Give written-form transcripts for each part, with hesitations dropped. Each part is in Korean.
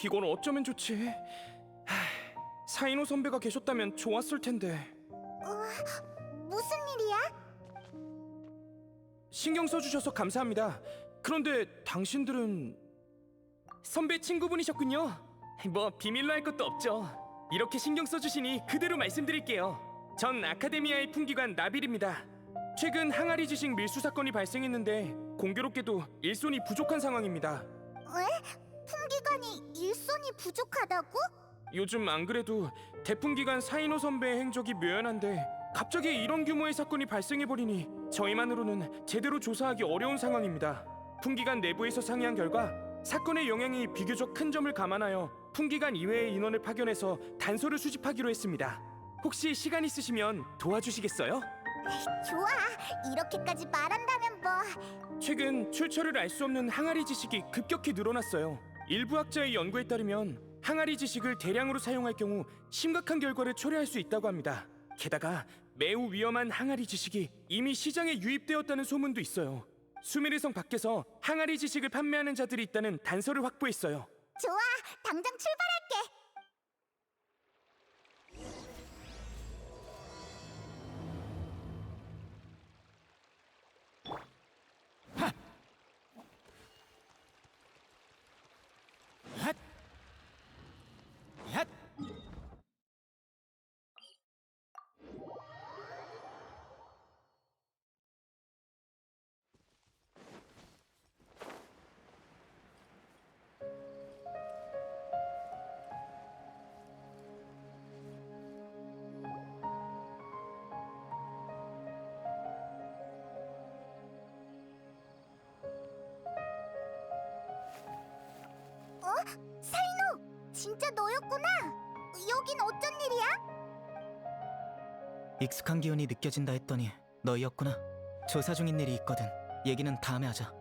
이건 어쩌면 좋지? 사인호 선배가 계셨다면 좋았을 텐데. 무슨 일이야? 신경 써주셔서 감사합니다. 그런데 당신들은 선배 친구분이셨군요. 뭐 비밀로 할 것도 없죠. 이렇게 신경 써주시니 그대로 말씀드릴게요. 전 아카데미아의 풍기관 나빌입니다. 최근 항아리 지식 밀수 사건이 발생했는데 공교롭게도 일손이 부족한 상황입니다. 왜? 풍기관이 일손이 부족하다고? 요즘 안 그래도 대풍기관 사인호 선배의 행적이 묘연한데 갑자기 이런 규모의 사건이 발생해버리니 저희만으로는 제대로 조사하기 어려운 상황입니다. 풍기관 내부에서 상의한 결과 사건의 영향이 비교적 큰 점을 감안하여 풍기관 이외의 인원을 파견해서 단서를 수집하기로 했습니다. 혹시 시간 있으시면 도와주시겠어요? 좋아, 이렇게까지 말한다면 뭐. 최근 출처를 알 수 없는 항아리 지식이 급격히 늘어났어요. 일부 학자의 연구에 따르면 항아리 지식을 대량으로 사용할 경우 심각한 결과를 초래할 수 있다고 합니다. 게다가 매우 위험한 항아리 지식이 이미 시장에 유입되었다는 소문도 있어요. 수미르성 밖에서 항아리 지식을 판매하는 자들이 있다는 단서를 확보했어요. 좋아, 당장 출발할게. 사인호, 진짜 너였구나. 여긴 어쩐 일이야? 익숙한 기운이 느껴진다 했더니 너희였구나. 조사 중인 일이 있거든. 얘기는 다음에 하자.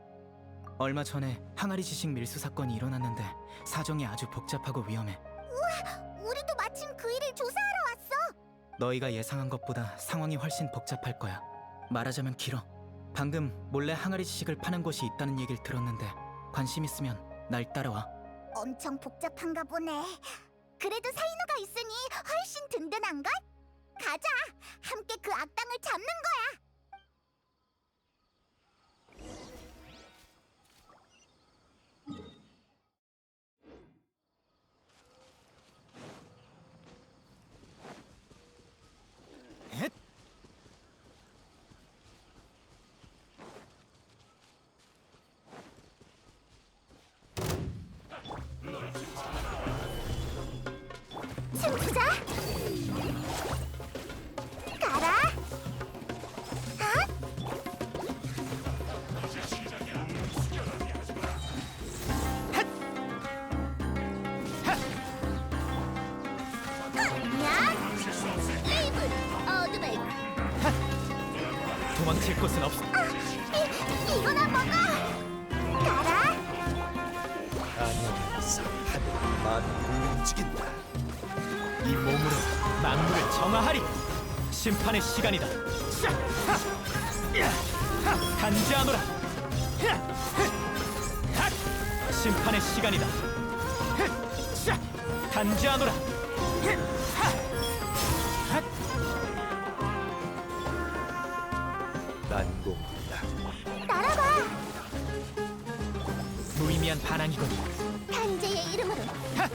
얼마 전에 항아리 지식 밀수 사건이 일어났는데 사정이 아주 복잡하고 위험해. 우리도 마침 그 일을 조사하러 왔어. 너희가 예상한 것보다 상황이 훨씬 복잡할 거야. 말하자면 길어. 방금 몰래 항아리 지식을 파는 곳이 있다는 얘기를 들었는데 관심 있으면 날 따라와. 엄청 복잡한가 보네. 그래도 사인호가 있으니 훨씬 든든한걸? 가자! 함께 그 악당을 잡는 거야! 춤추자! 가라! 핫! 레이븐! 어드백! 도망칠 곳은 없어. 이거나 먹어! 가라! 안녕하면서 하늘이 만물을 움직인다. 이 몸으로 만물을 정화하리. 심판의 시간이다. 샤! 하! 야! 하! 단지하노라. 야! 흐! 하! 심판의 시간이다. 흐! 샤! 단지하노라. 흐! 하! 하! 난공불락. 날아봐! 무의미한 반항이군. 단제의 이름으로 하!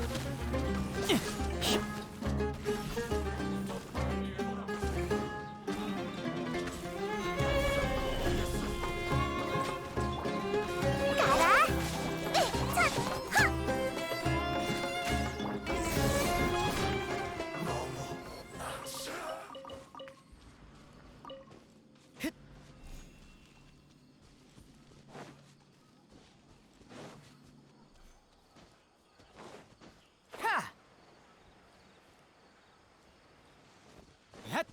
가라! 차! 하! 하! 야!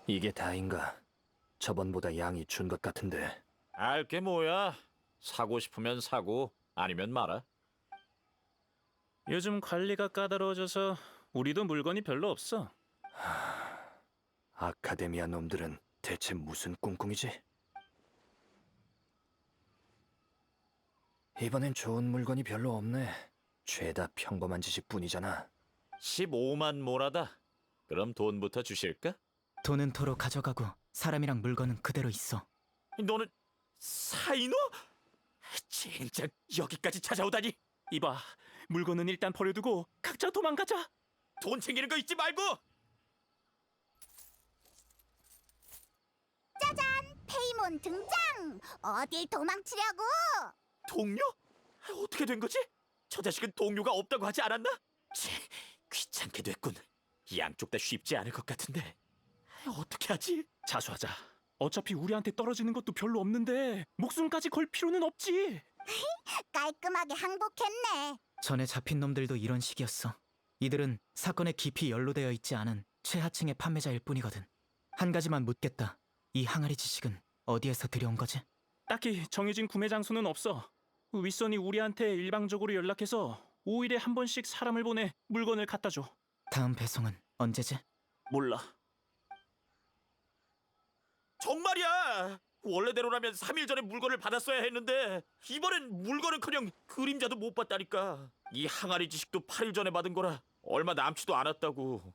이게 다인가? 저번보다 양이 준 것 같은데. 알게 뭐야. 사고 싶으면 사고 아니면 말아. 요즘 관리가 까다로워져서 우리도 물건이 별로 없어. 아카데미아 놈들은 대체 무슨 꿍꿍이지? 이번엔 좋은 물건이 별로 없네. 죄다 평범한 지식뿐이잖아. 15만 모라다. 그럼 돈부터 주실까? 돈은 도로 가져가고 사람이랑 물건은 그대로 있어. 너는 사이노? 진짜 여기까지 찾아오다니. 이봐, 물건은 일단 버려두고 각자 도망가자. 돈 챙기는 거 잊지 말고. 페이몬 등장! 어딜 도망치려고? 동료? 어떻게 된 거지? 저 자식은 동료가 없다고 하지 않았나? 치, 귀찮게 됐군. 양쪽 다 쉽지 않을 것 같은데 어떻게 하지? 자수하자. 어차피 우리한테 떨어지는 것도 별로 없는데 목숨까지 걸 필요는 없지. 깔끔하게 항복했네. 전에 잡힌 놈들도 이런 식이었어. 이들은 사건에 깊이 연루되어 있지 않은 최하층의 판매자일 뿐이거든. 한 가지만 묻겠다. 이 항아리 지식은 어디에서 들여온 거지? 딱히 정해진 구매 장소는 없어. 윗선이 우리한테 일방적으로 연락해서 5일에 한 번씩 사람을 보내 물건을 갖다 줘. 다음 배송은 언제지? 몰라. 정말이야. 원래대로라면 3일 전에 물건을 받았어야 했는데 이번엔 물건은커녕 그림자도 못 봤다니까. 이 항아리 지식도 8일 전에 받은 거라 얼마 남지도 않았다고.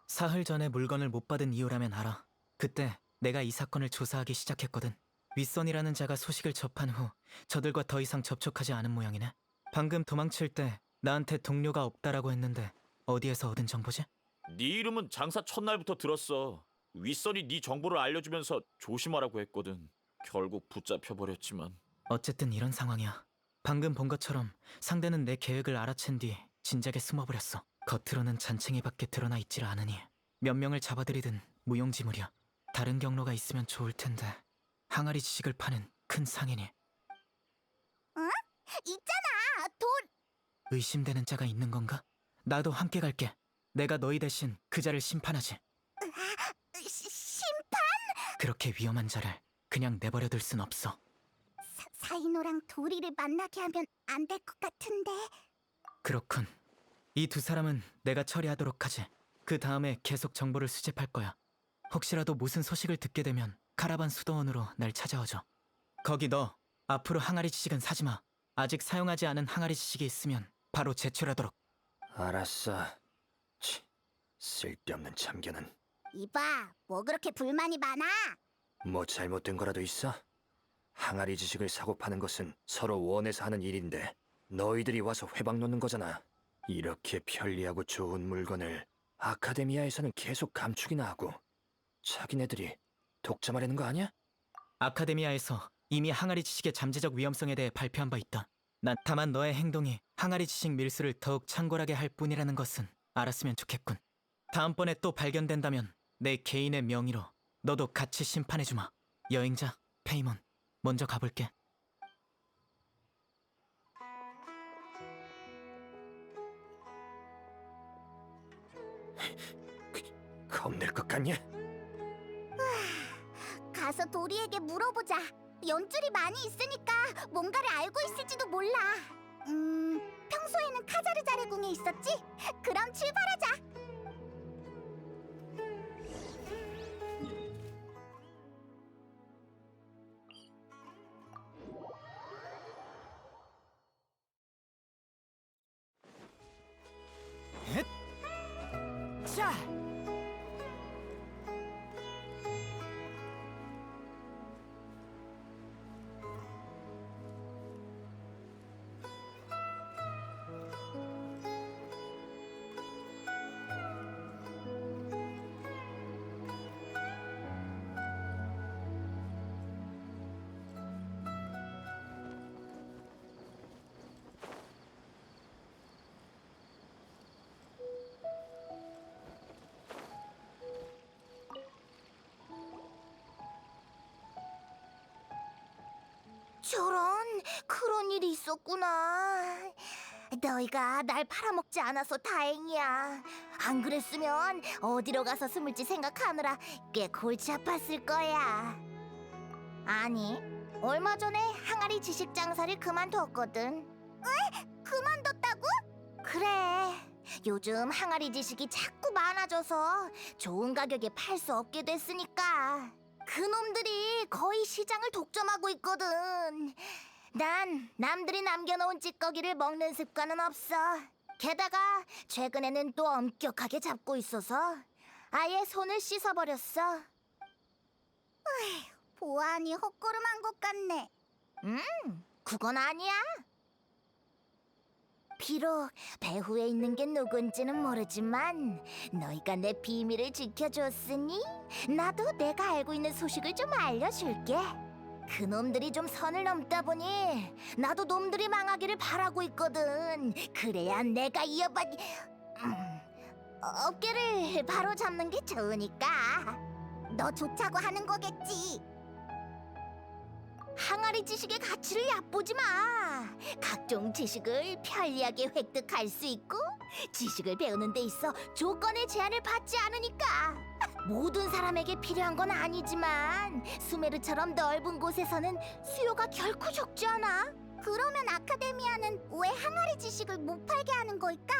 사흘 전에 물건을 못 받은 이유라면 알아. 그때 내가 이 사건을 조사하기 시작했거든. 윗선이라는 자가 소식을 접한 후 저들과 더 이상 접촉하지 않은 모양이네. 방금 도망칠 때 나한테 동료가 없다라고 했는데 어디에서 얻은 정보지? 네 이름은 장사 첫날부터 들었어. 윗선이 네 정보를 알려주면서 조심하라고 했거든. 결국 붙잡혀버렸지만. 어쨌든 이런 상황이야. 방금 본 것처럼 상대는 내 계획을 알아챈 뒤 진작에 숨어버렸어. 겉으로는 잔챙이밖에 드러나 있질 않으니 몇 명을 잡아들이든 무용지물이야. 다른 경로가 있으면 좋을 텐데. 항아리 지식을 파는 큰 상인이 있잖아, 돈! 의심되는 자가 있는 건가? 나도 함께 갈게. 내가 너희 대신 그 자를 심판하지. 심판? 그렇게 위험한 자를 그냥 내버려둘 순 없어. 사이노랑 도리를 만나게 하면 안 될 것 같은데. 그렇군. 이 두 사람은 내가 처리하도록 하지. 그 다음에 계속 정보를 수집할 거야. 혹시라도 무슨 소식을 듣게 되면 카라반 수도원으로 날 찾아와줘. 거기 너 앞으로 항아리 지식은 사지 마. 아직 사용하지 않은 항아리 지식이 있으면 바로 제출하도록. 알았어. 치, 쓸데없는 참견은. 이봐, 뭐 그렇게 불만이 많아? 뭐 잘못된 거라도 있어? 항아리 지식을 사고 파는 것은 서로 원해서 하는 일인데 너희들이 와서 회방 놓는 거잖아. 이렇게 편리하고 좋은 물건을 아카데미아에서는 계속 감추기나 하고 자기네들이 독점하려는 거 아니야? 아카데미아에서 이미 항아리 지식의 잠재적 위험성에 대해 발표한 바 있다. 난 다만 너의 행동이 항아리 지식 밀수를 더욱 창궐하게 할 뿐이라는 것은 알았으면 좋겠군. 다음번에 또 발견된다면 내 개인의 명의로 너도 같이 심판해주마. 여행자 페이몬, 먼저 가볼게. 겁낼 것 같냐? 가서 도리에게 물어보자. 연줄이 많이 있으니까 뭔가를 알고 있을지도 몰라. 평소에는 카자르자르 궁에 있었지? 그럼 출발하자. 자! 저런, 그런 일이 있었구나. 너희가 날 팔아먹지 않아서 다행이야. 안 그랬으면 어디로 가서 숨을지 생각하느라 꽤 골치 아팠을 거야. 아니, 얼마 전에 항아리 지식 장사를 그만뒀거든. 에? 그만뒀다고? 그래. 요즘 항아리 지식이 자꾸 많아져서 좋은 가격에 팔 수 없게 됐으니까 그놈들이 거의 시장을 독점하고 있거든. 난 남들이 남겨놓은 찌꺼기를 먹는 습관은 없어. 게다가 최근에는 또 엄격하게 잡고 있어서 아예 손을 씻어버렸어. 보아하니 헛걸음한 것 같네. 그건 아니야. 비록 배후에 있는 게 누군지는 모르지만 너희가 내 비밀을 지켜줬으니 나도 내가 알고 있는 소식을 좀 알려줄게. 그놈들이 좀 선을 넘다 보니 나도 놈들이 망하기를 바라고 있거든. 그래야 내가 이어받... 어깨를 바로 잡는 게 좋으니까. 너 좋자고 하는 거겠지. 항아리 지식의 가치를 얕보지 마. 각종 지식을 편리하게 획득할 수 있고 지식을 배우는 데 있어 조건의 제한을 받지 않으니까. 모든 사람에게 필요한 건 아니지만 수메르처럼 넓은 곳에서는 수요가 결코 적지 않아. 그러면 아카데미아는 왜 항아리 지식을 못 팔게 하는 걸까?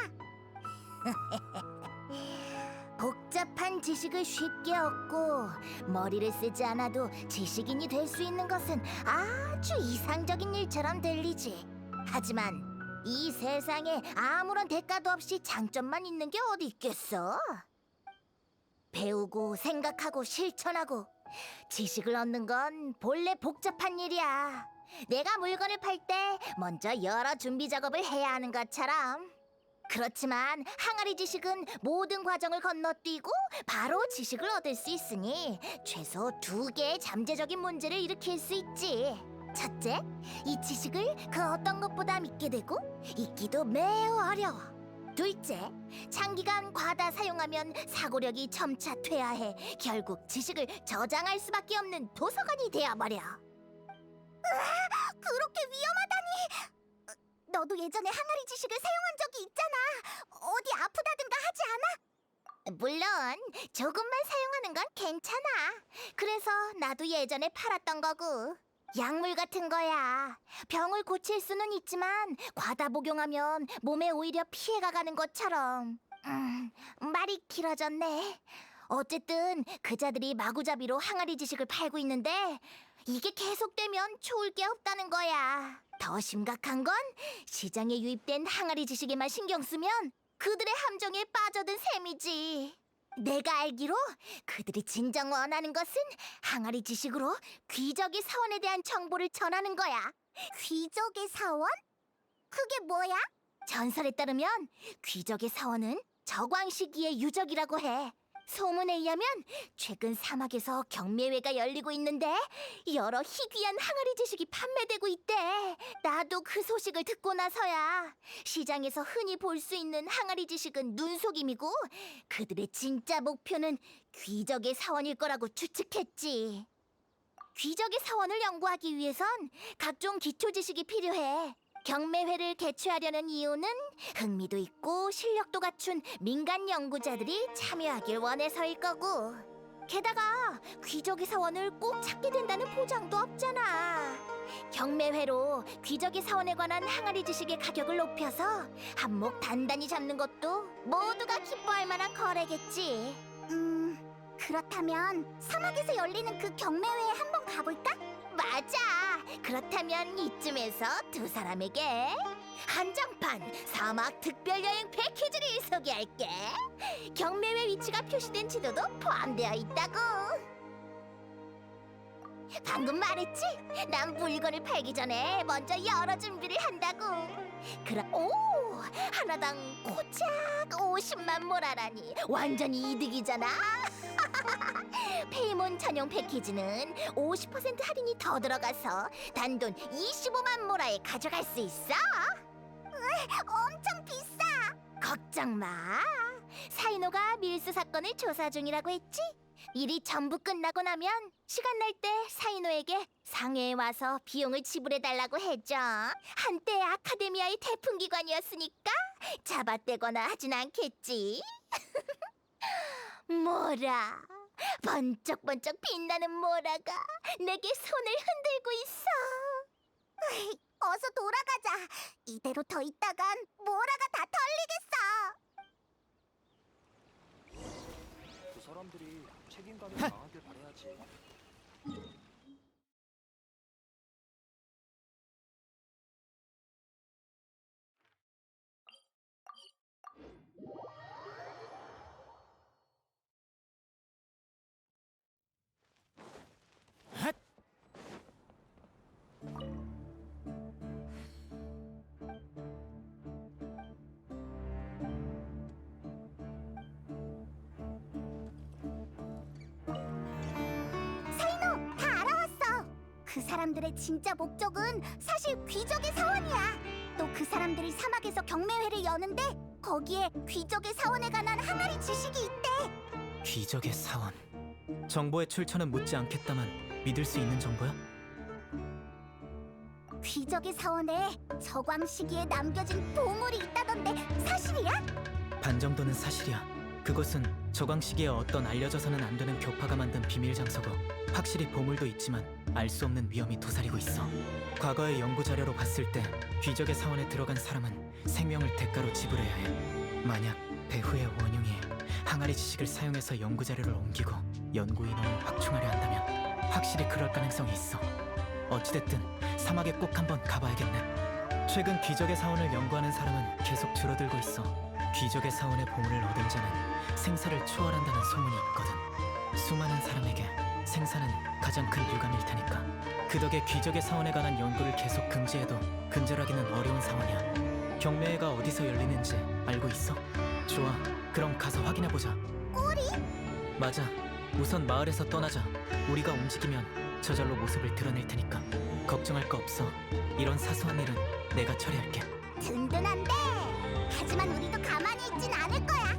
복잡한 지식을 쉽게 얻고 머리를 쓰지 않아도 지식인이 될 수 있는 것은 아주 이상적인 일처럼 들리지. 하지만 이 세상에 아무런 대가도 없이 장점만 있는 게 어디 있겠어? 배우고 생각하고 실천하고 지식을 얻는 건 본래 복잡한 일이야. 내가 물건을 팔 때 먼저 여러 준비 작업을 해야 하는 것처럼. 그렇지만 항아리 지식은 모든 과정을 건너뛰고 바로 지식을 얻을 수 있으니 최소 2개의 잠재적인 문제를 일으킬 수 있지. 첫째, 이 지식을 그 어떤 것보다 믿게 되고 잊기도 매우 어려워. 둘째, 장기간 과다 사용하면 사고력이 점차 퇴화해 결국 지식을 저장할 수밖에 없는 도서관이 되어버려. 그렇게 위험하다니! 너도 예전에 항아리 지식을 사용한 적이 있잖아. 어디 아프다든가 하지 않아? 물론 조금만 사용하는 건 괜찮아. 그래서 나도 예전에 팔았던 거고. 약물 같은 거야. 병을 고칠 수는 있지만 과다 복용하면 몸에 오히려 피해가 가는 것처럼. 말이 길어졌네. 어쨌든 그자들이 마구잡이로 항아리 지식을 팔고 있는데 이게 계속되면 좋을 게 없다는 거야. 더 심각한 건 시장에 유입된 항아리 지식에만 신경 쓰면 그들의 함정에 빠져든 셈이지. 내가 알기로 그들이 진정 원하는 것은 항아리 지식으로 귀적의 사원에 대한 정보를 전하는 거야. 귀적의 사원? 그게 뭐야? 전설에 따르면 귀적의 사원은 저광 시기의 유적이라고 해. 소문에 의하면 최근 사막에서 경매회가 열리고 있는데 여러 희귀한 항아리 지식이 판매되고 있대. 나도 그 소식을 듣고 나서야 시장에서 흔히 볼 수 있는 항아리 지식은 눈속임이고 그들의 진짜 목표는 귀적의 사원일 거라고 추측했지. 귀적의 사원을 연구하기 위해선 각종 기초 지식이 필요해. 경매회를 개최하려는 이유는 흥미도 있고 실력도 갖춘 민간 연구자들이 참여하길 원해서일 거고. 게다가 귀적의 사원을 꼭 찾게 된다는 보장도 없잖아. 경매회로 귀적의 사원에 관한 항아리 지식의 가격을 높여서 한몫 단단히 잡는 것도 모두가 기뻐할 만한 거래겠지. 그렇다면 사막에서 열리는 그 경매회에 한번 가볼까? 맞아. 그렇다면 이쯤에서 두 사람에게 한정판 사막 특별여행 패키지를 소개할게. 경매회 위치가 표시된 지도도 포함되어 있다고. 방금 말했지? 난 물건을 팔기 전에 먼저 여러 준비를 한다고. 오! 하나당 고작 50만 모라라니 완전히 이득이잖아. 페이몬 전용 패키지는 50% 할인이 더 들어가서 단돈 25만 모라에 가져갈 수 있어. 엄청 비싸. 걱정 마. 사이노가 밀수 사건을 조사 중이라고 했지? 일이 전부 끝나고 나면 시간 날 때 사이노에게 상해에 와서 비용을 지불해달라고 해줘. 한때 아카데미아의 태풍기관이었으니까 잡아떼거나 하진 않겠지. 모라, 번쩍번쩍 빛나는 모라가 내게 손을 흔들고 있어. 어서 돌아가자. 이대로 더 있다간 모라가 다 털리겠어. 그 사람들이 책임감이 강하길 바라야지. 사이노, 다 알아왔어. 그 사람들의 진짜 목적은 사실 귀족의 사원이야. 또 그 사람들이 사막에서 경매회를 여는데 거기에 귀족의 사원에 관한 항아리 지식이 있대. 귀족의 사원. 정보의 출처는 묻지 않겠다만 믿을 수 있는 정보야? 귀족의 사원에 저광 시기에 남겨진 보물이 있다던데 사실이야? 반 정도는 사실이야. 그것은 저광 시기에 어떤 알려져서는 안 되는 교파가 만든 비밀 장소고 확실히 보물도 있지만 알 수 없는 위험이 도사리고 있어. 과거의 연구 자료로 봤을 때 귀족의 사원에 들어간 사람은 생명을 대가로 지불해야 해. 만약 배후의 원흉이 항아리 지식을 사용해서 연구 자료를 옮기고 연구 인원을 확충하려 한다면 확실히 그럴 가능성이 있어. 어찌됐든 사막에 꼭 한번 가봐야겠네. 최근 귀족의 사원을 연구하는 사람은 계속 줄어들고 있어. 귀족의 사원의 보물을 얻은 자는 생사를 초월한다는 소문이 있거든. 수많은 사람에게 생사는 가장 큰 유감일 테니까. 그 덕에 귀족의 사원에 관한 연구를 계속 금지해도 근절하기는 어려운 상황이야. 경매회가 어디서 열리는지 알고 있어? 좋아, 그럼 가서 확인해보자. 꼬리? 맞아. 우선 마을에서 떠나자. 우리가 움직이면 저절로 모습을 드러낼 테니까 걱정할 거 없어. 이런 사소한 일은 내가 처리할게. 든든한데. 하지만 우리도 가만히 있진 않을 거야.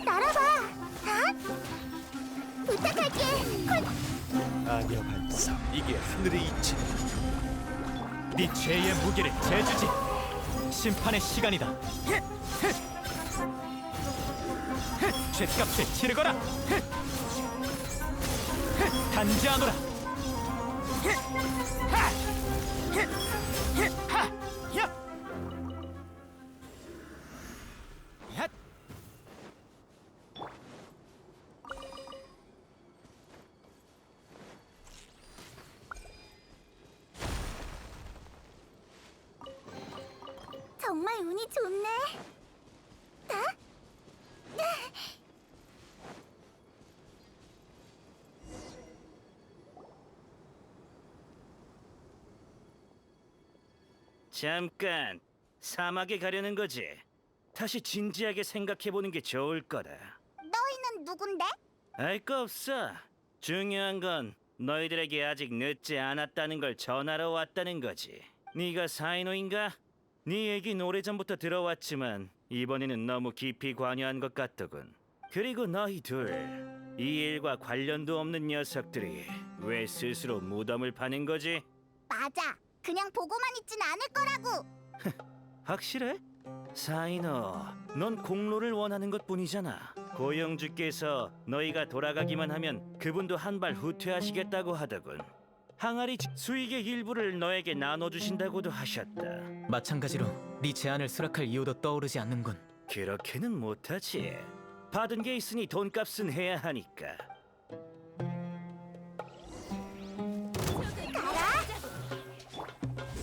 날아봐. 부탁할게. 아녀 반사, 이게 하늘의 이치. 네 죄의 무게를 재주지. 심판의 시간이다. 죄값을 치르거라. 단지하노라. 정말 운이 좋네. 잠깐, 사막에 가려는 거지. 다시 진지하게 생각해보는 게 좋을 거다. 너희는 누군데? 알 거 없어. 중요한 건 너희들에게 아직 늦지 않았다는 걸 전하러 왔다는 거지. 네가 사이노인가? 네 얘긴 오래전부터 들어왔지만 이번에는 너무 깊이 관여한 것 같더군. 그리고 너희 둘, 이 일과 관련도 없는 녀석들이 왜 스스로 무덤을 파는 거지? 맞아. 그냥 보고만 있진 않을 거라고. 확실해? 사이노, 넌 공로를 원하는 것뿐이잖아. 고영주께서 너희가 돌아가기만 하면 그분도 한 발 후퇴하시겠다고 하더군. 항아리 수익의 일부를 너에게 나눠주신다고도 하셨다. 마찬가지로 네 제안을 수락할 이유도 떠오르지 않는군. 그렇게는 못하지. 받은 게 있으니 돈값은 해야 하니까.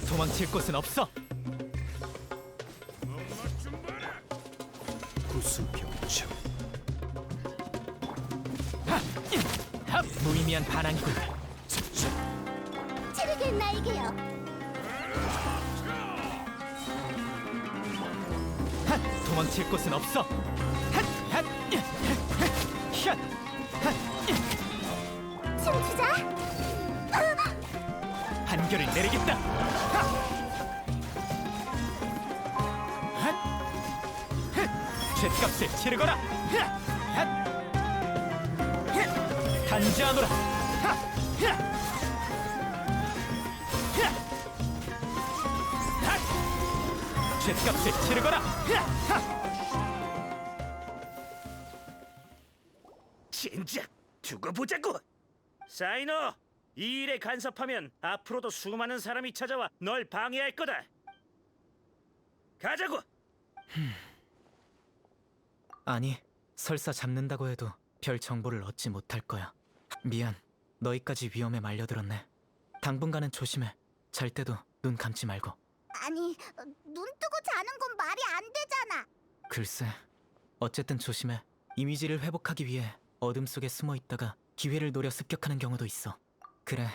도망칠 곳은 없어. 구수병청. 무의미한 반항이군. 체르게 날개요. 도망칠 곳은 없어. 판결을 내리겠다. 죗값을 치르거라. 단지하노라. 죗값을 치르거라. 진작 두고 보자고. 사이노, 이 일에 간섭하면 앞으로도 수많은 사람이 찾아와 널 방해할 거다. 가자고. 아니, 설사 잡는다고 해도 별 정보를 얻지 못할 거야. 미안, 너희까지 위험에 말려들었네. 당분간은 조심해. 잘 때도 눈 감지 말고. 아니, 눈 뜨고 자는 건 말이 안 되잖아. 글쎄, 어쨌든 조심해. 이미지를 회복하기 위해 어둠 속에 숨어 있다가 기회를 노려 습격하는 경우도 있어. 그래,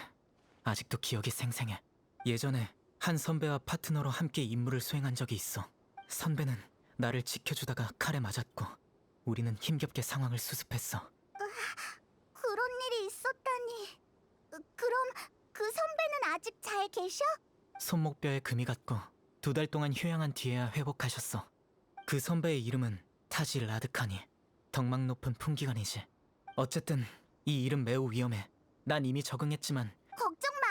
아직도 기억이 생생해. 예전에 한 선배와 파트너로 함께 임무를 수행한 적이 있어. 선배는 나를 지켜주다가 칼에 맞았고 우리는 힘겹게 상황을 수습했어. 그런 일이 있었다니. 그럼 그 선배는 아직 잘 계셔? 손목뼈에 금이 갔고 2달 동안 휴양한 뒤에야 회복하셨어. 그 선배의 이름은 타지 라드카니. 덕망 높은 풍기관이지. 어쨌든 이 일은 매우 위험해. 난 이미 적응했지만 걱정 마.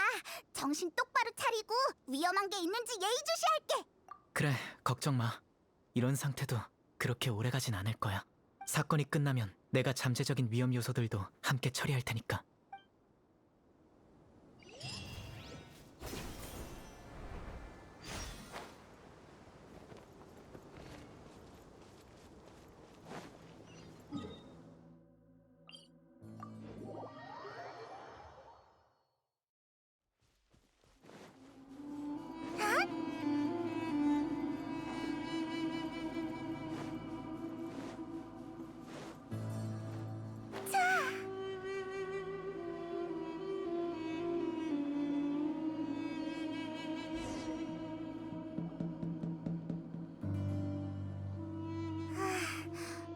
정신 똑바로 차리고 위험한 게 있는지 예의주시할게. 그래, 걱정 마. 이런 상태도 그렇게 오래가진 않을 거야. 사건이 끝나면 내가 잠재적인 위험 요소들도 함께 처리할 테니까.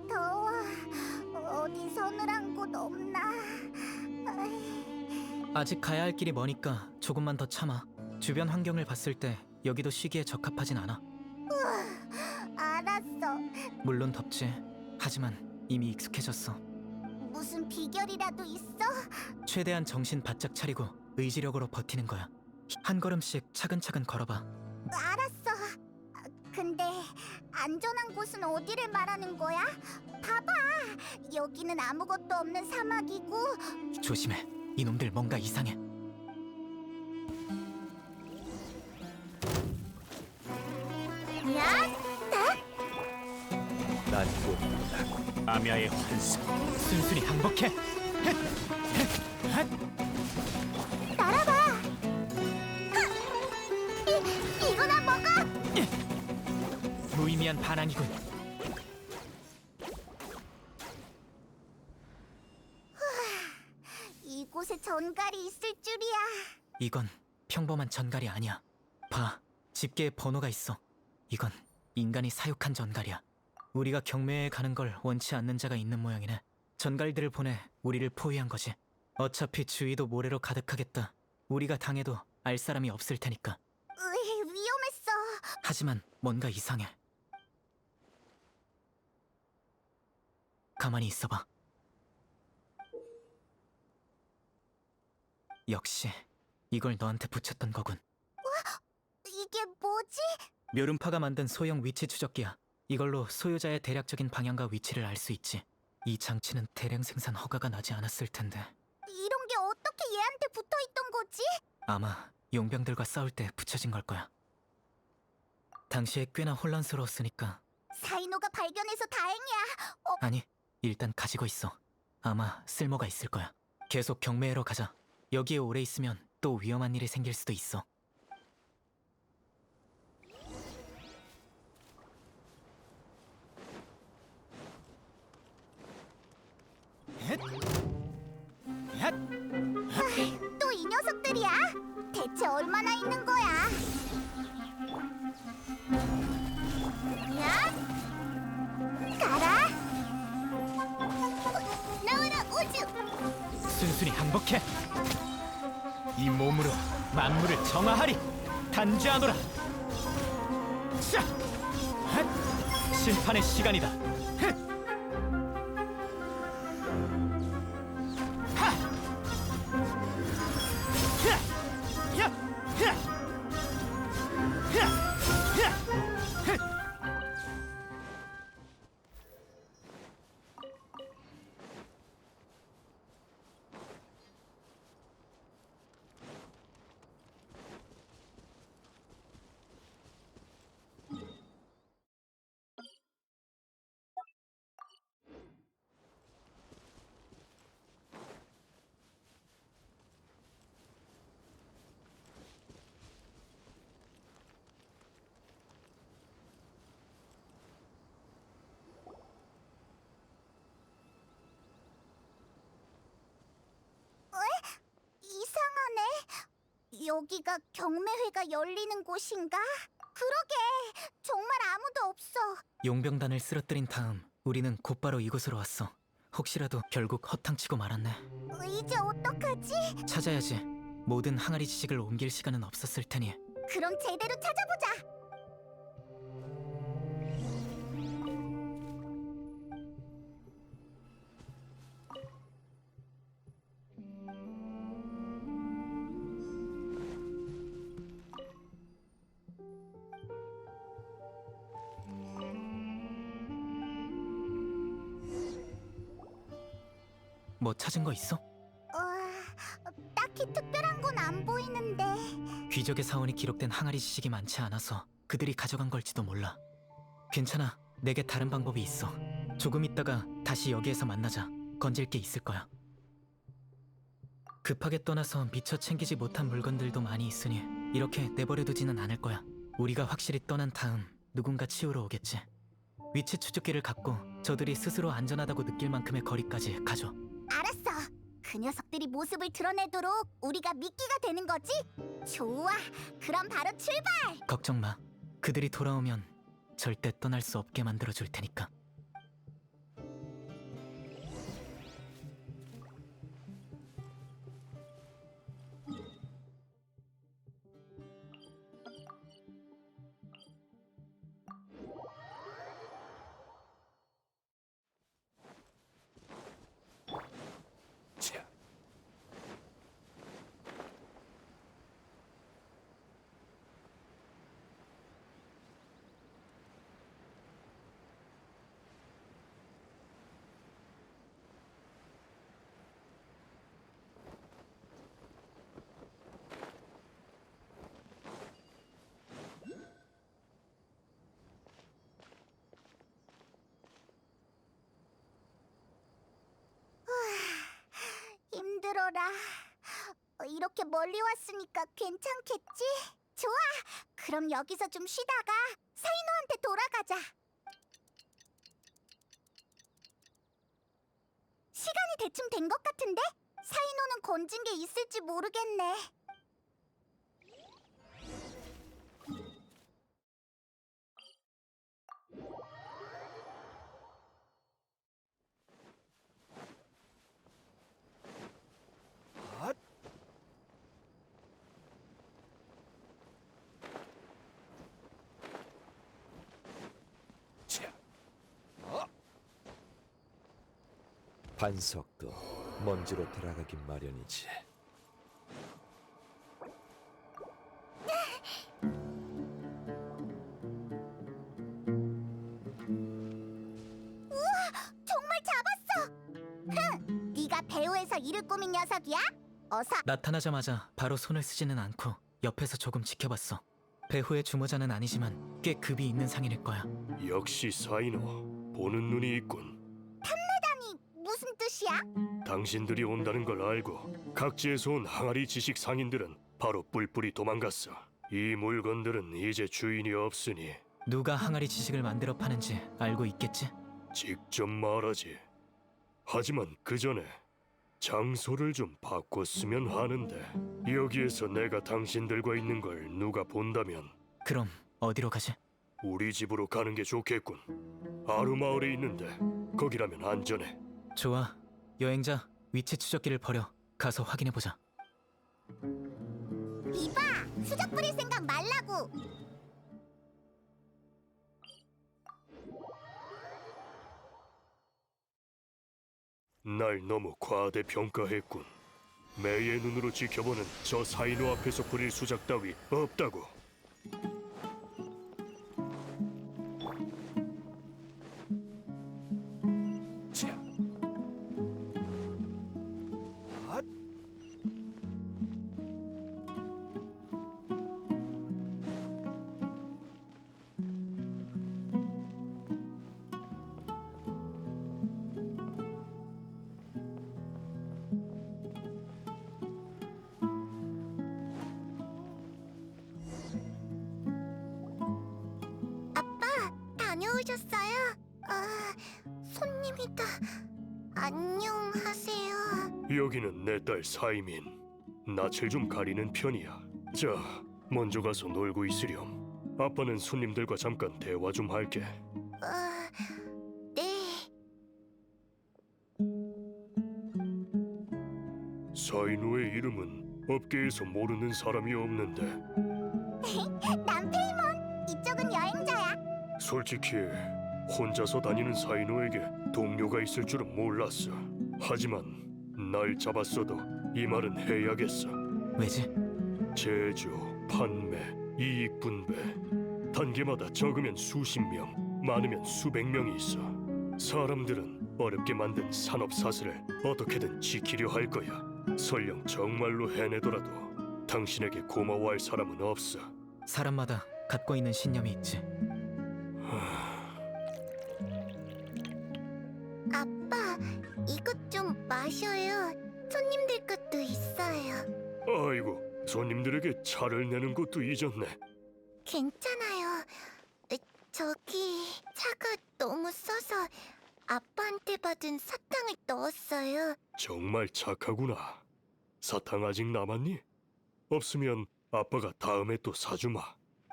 더워. 어디 서늘한 곳 없나? 아이, 아직 가야 할 길이 머니까 조금만 더 참아. 주변 환경을 봤을 때 여기도 쉬기에 적합하진 않아. 알았어. 물론 덥지. 하지만 이미 익숙해졌어. 무슨 비결이라도 있어? 최대한 정신 바짝 차리고 의지력으로 버티는 거야. 한 걸음씩 차근차근 걸어봐. 알았어. 근데 안전한 곳은 어디를 말하는 거야? 봐봐. 여기는 아무것도 없는 사막이고. 조심해. 이놈들 뭔가 이상해. 야, 난 꿈이다. 아미아의 환상. 순순히 항복해. 날아봐. 이거나 먹어. 무의미한 반항이군. 이곳에 전갈이 있을 줄이야. 이건 평범한 전갈이 아니야. 봐, 집게에 번호가 있어. 이건 인간이 사육한 전갈이야. 우리가 경매에 가는 걸 원치 않는 자가 있는 모양이네. 전갈들을 보내 우리를 포위한 거지. 어차피 주위도 모래로 가득하겠다. 우리가 당해도 알 사람이 없을 테니까. 위험했어. 하지만 뭔가 이상해. 가만히 있어봐. 역시 이걸 너한테 붙였던 거군. 이게 뭐지? 묘름파가 만든 소형 위치 추적기야. 이걸로 소유자의 대략적인 방향과 위치를 알 수 있지. 이 장치는 대량 생산 허가가 나지 않았을 텐데 이런 게 어떻게 얘한테 붙어있던 거지? 아마 용병들과 싸울 때 붙여진 걸 거야. 당시에 꽤나 혼란스러웠으니까. 사이노가 발견해서 다행이야. 아니, 일단 가지고 있어. 아마 쓸모가 있을 거야. 계속 경매회로 가자. 여기에 오래 있으면 또 위험한 일이 생길 수도 있어. 또 이 녀석들이야? 대체 얼마나 있는 거야? 야! 가라! 나와라 우주! 순순히 항복해. 이 몸으로 만물을 정화하리. 단죄하노라. 자, 핫! 심판의 시간이다. 헥! 하! 야! 야! 야! 야! 야! 헥! 이상하네. 여기가 경매회가 열리는 곳인가? 그러게, 정말 아무도 없어. 용병단을 쓰러뜨린 다음 우리는 곧바로 이곳으로 왔어. 혹시라도 결국 허탕치고 말았네. 이제 어떡하지? 찾아야지. 모든 항아리 지식을 옮길 시간은 없었을 테니. 그럼 제대로 찾아보자. 뭐 찾은 거 있어? 딱히 특별한 건 안 보이는데. 귀적의 사원이 기록된 항아리 지식이 많지 않아서 그들이 가져간 걸지도 몰라. 괜찮아. 내게 다른 방법이 있어. 조금 있다가 다시 여기에서 만나자. 건질 게 있을 거야. 급하게 떠나서 미처 챙기지 못한 물건들도 많이 있으니 이렇게 내버려두지는 않을 거야. 우리가 확실히 떠난 다음 누군가 치우러 오겠지. 위치 추적기를 갖고 저들이 스스로 안전하다고 느낄 만큼의 거리까지 가줘. 알았어. 그 녀석들이 모습을 드러내도록 우리가 미끼가 되는 거지? 좋아. 그럼 바로 출발. 걱정 마. 그들이 돌아오면 절대 떠날 수 없게 만들어줄 테니까. 힘들어라. 이렇게 멀리 왔으니까 괜찮겠지? 좋아. 그럼 여기서 좀 쉬다가 사이노한테 돌아가자. 시간이 대충 된 것 같은데? 사이노는 건진 게 있을지 모르겠네. 반석도 먼지로 돌아가긴 마련이지. 정말 잡았어. 흥, 네가 배우에서 이를 꾸민 녀석이야? 어서. 나타나자마자 바로 손을 쓰지는 않고 옆에서 조금 지켜봤어. 배후의 주모자는 아니지만 꽤 급이 있는 상인일 거야. 역시 사이노, 보는 눈이 있군. 탐내다니 무슨 뜻이야? 당신들이 온다는 걸 알고 각지에서 온 항아리 지식 상인들은 바로 뿔뿔이 도망갔어. 이 물건들은 이제 주인이 없으니 누가 항아리 지식을 만들어 파는지 알고 있겠지? 직접 말하지. 하지만 그 전에 장소를 좀 바꿨으면 하는데, 여기에서 내가 당신들과 있는 걸 누가 본다면 그럼 어디로 가지? 우리 집으로 가는 게 좋겠군. 아루마을에 있는데 거기라면 안전해. 좋아. 여행자, 위치 추적기를 버려. 가서 확인해보자. 이봐, 수작 부릴 생각 말라고. 날 너무 과대평가했군. 매의 눈으로 지켜보는 저 사인호 앞에서 부릴 수작 따위 없다고. 다녀오셨어요? 손님이다. 안녕하세요. 여기는 내 딸 사이민. 낯을 좀 가리는 편이야. 자, 먼저 가서 놀고 있으렴. 아빠는 손님들과 잠깐 대화 좀 할게. 네. 사인호의 이름은 업계에서 모르는 사람이 없는데 난 페이몬. 이쪽은 여행자야. 솔직히 혼자서 다니는 사인호에게 동료가 있을 줄은 몰랐어. 하지만 날 잡았어도 이 말은 해야겠어. 왜지? 제조, 판매, 이익 분배 단계마다 적으면 수십 명, 많으면 수백 명이 있어. 사람들은 어렵게 만든 산업 사슬을 어떻게든 지키려 할 거야. 설령 정말로 해내더라도 당신에게 고마워할 사람은 없어. 사람마다 갖고 있는 신념이 있지. 아빠, 이것 좀 마셔요. 손님들 것도 있어요. 아이고, 손님들에게 차를 내는 것도 잊었네. 괜찮아요. 저기 차가 너무 써서 아빠한테 받은 사탕을 넣었어요. 정말 착하구나. 사탕 아직 남았니? 없으면 아빠가 다음에 또 사주마.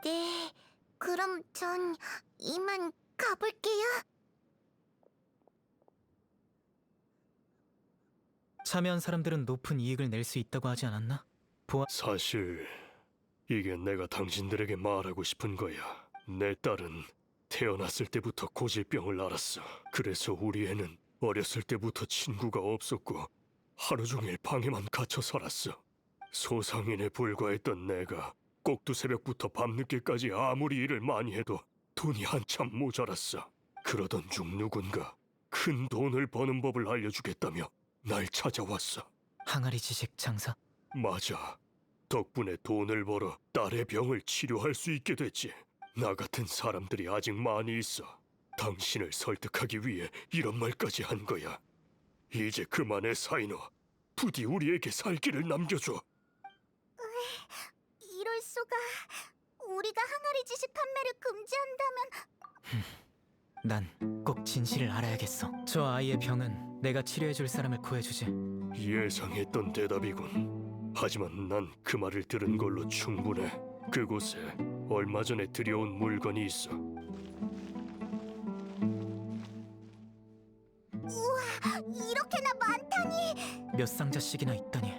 네, 그럼 전 이만 가볼게요. 참여한 사람들은 높은 이익을 낼 수 있다고 하지 않았나? 사실 이게 내가 당신들에게 말하고 싶은 거야. 내 딸은 태어났을 때부터 고질병을 앓았어. 그래서 우리 애는 어렸을 때부터 친구가 없었고 하루 종일 방에만 갇혀 살았어. 소상인에 불과했던 내가 꼭두 새벽부터 밤늦게까지 아무리 일을 많이 해도 돈이 한참 모자랐어. 그러던 중 누군가 큰 돈을 버는 법을 알려주겠다며 날 찾아왔어. 항아리 지식 장사? 맞아. 덕분에 돈을 벌어 딸의 병을 치료할 수 있게 됐지. 나 같은 사람들이 아직 많이 있어. 당신을 설득하기 위해 이런 말까지 한 거야. 이제 그만해, 사인호. 부디 우리에게 살 길을 남겨줘. 이럴 수가. 우리가 항아리 지식 판매를 금지한다면 난 꼭 진실을 알아야겠어. 저 아이의 병은 내가 치료해줄 사람을 구해주지. 예상했던 대답이군. 하지만 난 그 말을 들은 걸로 충분해. 그곳에 얼마 전에 들여온 물건이 있어. 우와, 이렇게나 많다니. 몇 상자씩이나 있다니.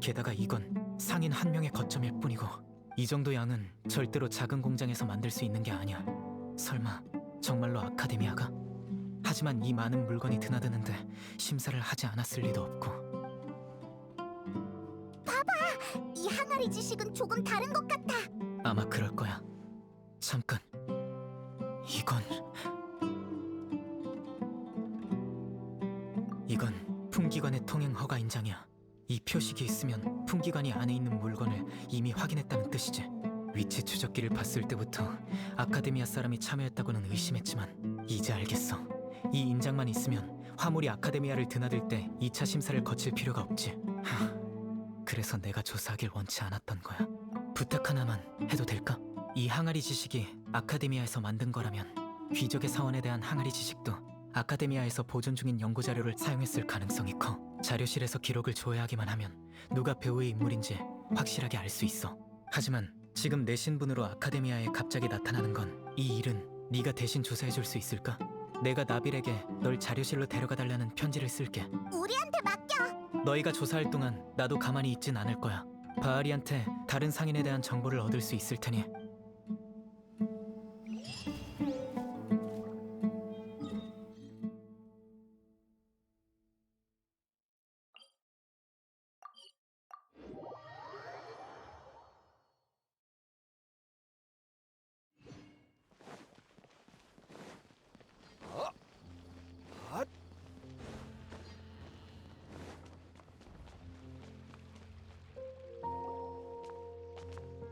게다가 이건 상인 한 명의 거점일 뿐이고 이 정도 양은 절대로 작은 공장에서 만들 수 있는 게 아니야. 설마 정말로 아카데미아가? 하지만 이 많은 물건이 드나드는데 심사를 하지 않았을 리도 없고. 이 항아리 지식은 조금 다른 것 같아. 아마 그럴 거야. 잠깐. 이건 품기관의 통행 허가 인장이야. 이 표식이 있으면 품기관이 안에 있는 물건을 이미 확인했다는 뜻이지. 위치 추적기를 봤을 때부터 아카데미아 사람이 참여했다고는 의심했지만 이제 알겠어. 이 인장만 있으면 화물이 아카데미아를 드나들 때 2차 심사를 거칠 필요가 없지. 그래서 내가 조사하길 원치 않았던 거야. 부탁 하나만 해도 될까? 이 항아리 지식이 아카데미아에서 만든 거라면 귀족의 사원에 대한 항아리 지식도 아카데미아에서 보존 중인 연구자료를 사용했을 가능성이 커. 자료실에서 기록을 조회하기만 하면 누가 배우의 인물인지 확실하게 알 수 있어. 하지만 지금 내 신분으로 아카데미아에 갑자기 나타나는 건 이 일은 네가 대신 조사해줄 수 있을까? 내가 나빌에게 널 자료실로 데려가달라는 편지를 쓸게. 우리한테 맡겨. 너희가 조사할 동안 나도 가만히 있진 않을 거야. 바알이한테 다른 상인에 대한 정보를 얻을 수 있을 테니.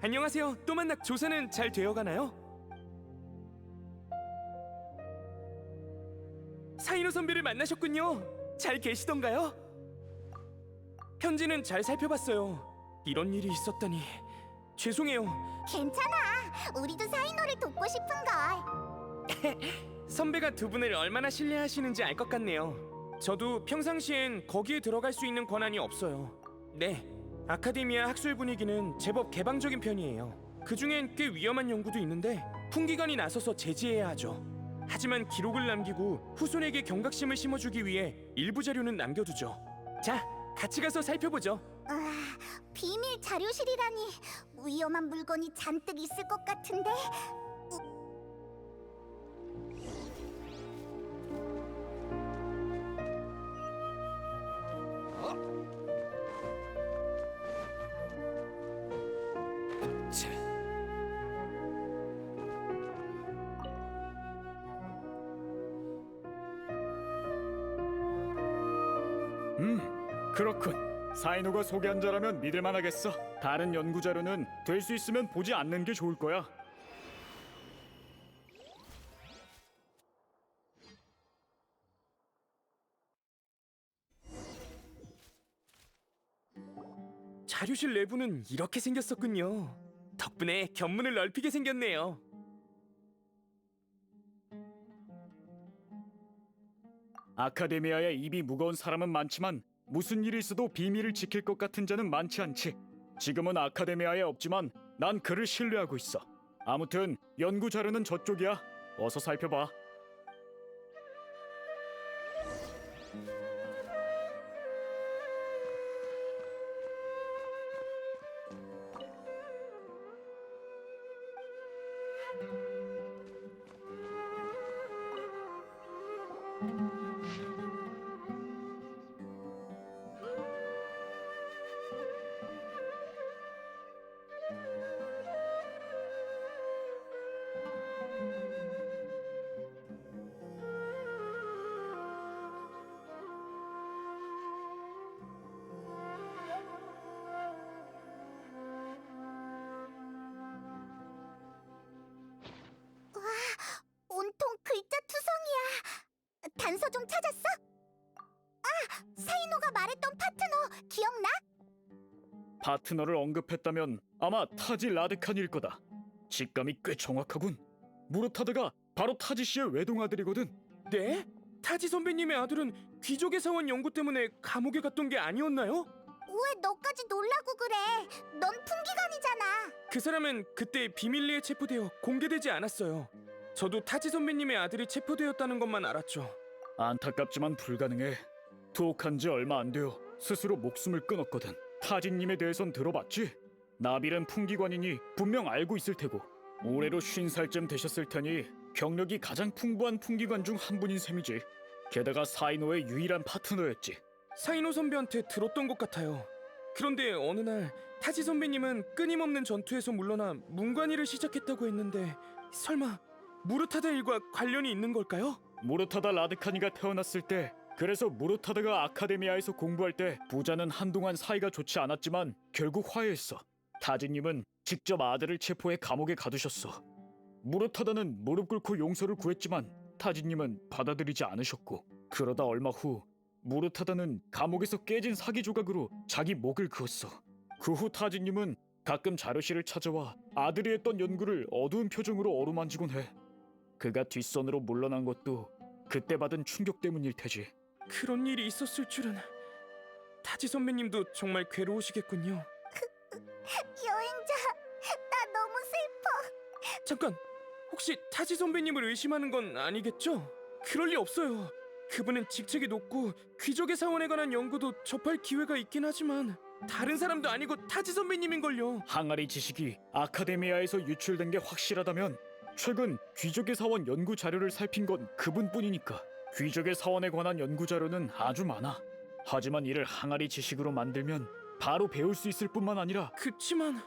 안녕하세요. 또 만나. 조사는 잘 되어가나요? 사이노 선배를 만나셨군요. 잘 계시던가요? 편지는 잘 살펴봤어요. 이런 일이 있었다니 죄송해요. 괜찮아. 우리도 사이노를 돕고 싶은걸. 선배가 두 분을 얼마나 신뢰하시는지 알 것 같네요. 저도 평상시엔 거기에 들어갈 수 있는 권한이 없어요. 네, 아카데미아 학술 분위기는 제법 개방적인 편이에요. 그중엔 꽤 위험한 연구도 있는데 풍기관이 나서서 제지해야 하죠. 하지만 기록을 남기고 후손에게 경각심을 심어주기 위해 일부 자료는 남겨두죠. 자, 같이 가서 살펴보죠. 비밀 자료실이라니 위험한 물건이 잔뜩 있을 것 같은데. 그렇군. 사이노가 소개한 자라면 믿을만하겠어. 다른 연구 자료는 될 수 있으면 보지 않는 게 좋을 거야. 자료실 내부는 이렇게 생겼었군요. 덕분에 견문을 넓히게 생겼네요. 아카데미아에 입이 무거운 사람은 많지만 무슨 일이 있어도 비밀을 지킬 것 같은 자는 많지 않지. 지금은 아카데미아에 없지만 난 그를 신뢰하고 있어. 아무튼 연구 자료는 저쪽이야. 어서 살펴봐. 온통 글자 투성이야. 단서 좀 찾았어? 사이노가 말했던 파트너 기억나? 파트너를 언급했다면 아마 타지 라드칸일 거다. 직감이 꽤 정확하군. 무르타드가 바로 타지 씨의 외동아들이거든. 네? 타지 선배님의 아들은 귀족의 사원 연구 때문에 감옥에 갔던 게 아니었나요? 왜 너까지 놀라고 그래? 넌 풍기관이잖아. 그 사람은 그때 비밀리에 체포되어 공개되지 않았어요. 저도 타지 선배님의 아들이 체포되었다는 것만 알았죠. 안타깝지만 불가능해. 투옥한 지 얼마 안 되어 스스로 목숨을 끊었거든. 타지님에 대해선 들어봤지? 나빌은 풍기관이니 분명 알고 있을 테고 올해로 50살쯤 되셨을 테니 경력이 가장 풍부한 풍기관 중 한 분인 셈이지. 게다가 사이노의 유일한 파트너였지. 사이노 선배한테 들었던 것 같아요. 그런데 어느 날 타지 선배님은 끊임없는 전투에서 물러나 문관일을 시작했다고 했는데 설마 무르타다 일과 관련이 있는 걸까요? 무르타다 라드카니가 태어났을 때, 그래서 무르타다가 아카데미아에서 공부할 때 부자는 한동안 사이가 좋지 않았지만 결국 화해했어. 타지님은 직접 아들을 체포해 감옥에 가두셨어. 무르타다는 무릎 꿇고 용서를 구했지만 타지님은 받아들이지 않으셨고, 그러다 얼마 후 무르타다는 감옥에서 깨진 사기 조각으로 자기 목을 그었어. 그 후 타지님은 가끔 자료실을 찾아와 아들이 했던 연구를 어두운 표정으로 어루만지곤 해. 그가 뒷선으로 물러난 것도 그때 받은 충격 때문일 테지. 그런 일이 있었을 줄은. 타지 선배님도 정말 괴로우시겠군요. 여행자, 나 너무 슬퍼. 잠깐, 혹시 타지 선배님을 의심하는 건 아니겠죠? 그럴 리 없어요. 그분은 직책이 높고 귀족의 사원에 관한 연구도 접할 기회가 있긴 하지만 다른 사람도 아니고 타지 선배님인걸요. 항아리 지식이 아카데미아에서 유출된 게 확실하다면 최근 귀족의 사원 연구 자료를 살핀 건 그분뿐이니까. 귀족의 사원에 관한 연구 자료는 아주 많아. 하지만 이를 항아리 지식으로 만들면 바로 배울 수 있을 뿐만 아니라 그치만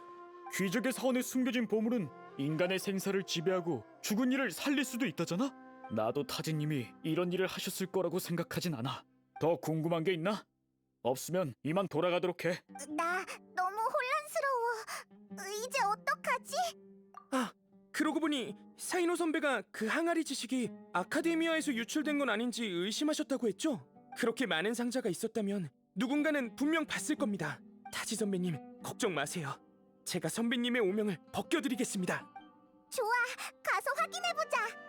귀족의 사원에 숨겨진 보물은 인간의 생사를 지배하고 죽은 이를 살릴 수도 있다잖아? 나도 타지님이 이런 일을 하셨을 거라고 생각하진 않아. 더 궁금한 게 있나? 없으면 이만 돌아가도록 해. 나 너무 혼란스러워. 이제 어떡하지? 아, 그러고 보니 사이노 선배가 그 항아리 지식이 아카데미아에서 유출된 건 아닌지 의심하셨다고 했죠? 그렇게 많은 상자가 있었다면 누군가는 분명 봤을 겁니다. 타지 선배님, 걱정 마세요. 제가 선배님의 오명을 벗겨드리겠습니다. 좋아, 가서 확인해보자.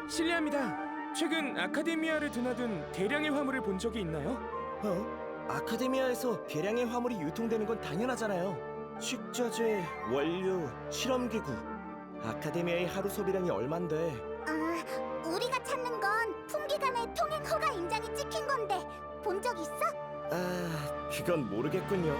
실례합니다. 최근 아카데미아를 드나든 대량의 화물을 본 적이 있나요? 아카데미아에서 대량의 화물이 유통되는 건 당연하잖아요. 식자재, 원료, 실험기구. 아카데미아의 하루 소비량이 얼만데. 우리가 찾는 건 풍기간의 통행 허가 인장이 찍힌 건데 본 적 있어? 그건 모르겠군요.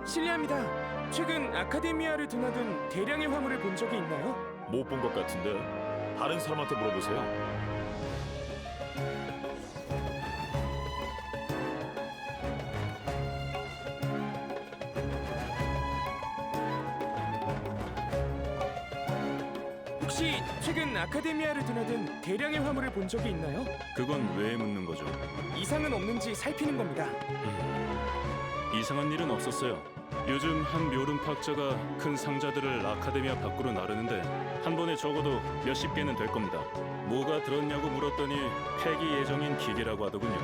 실례합니다. 최근 아카데미아를 드나든 대량의 화물을 본 적이 있나요? 못 본 것 같은데. 다른 사람한테 물어보세요. 혹시 최근 아카데미아를 드나든 대량의 화물을 본 적이 있나요? 그건 왜 묻는 거죠? 이상은 없는지 살피는 겁니다. 이상한 일은 없었어요. 요즘 한 묘름파학자가 큰 상자들을 아카데미아 밖으로 나르는데 한 번에 적어도 몇십 개는 될 겁니다. 뭐가 들었냐고 물었더니 폐기 예정인 기계라고 하더군요.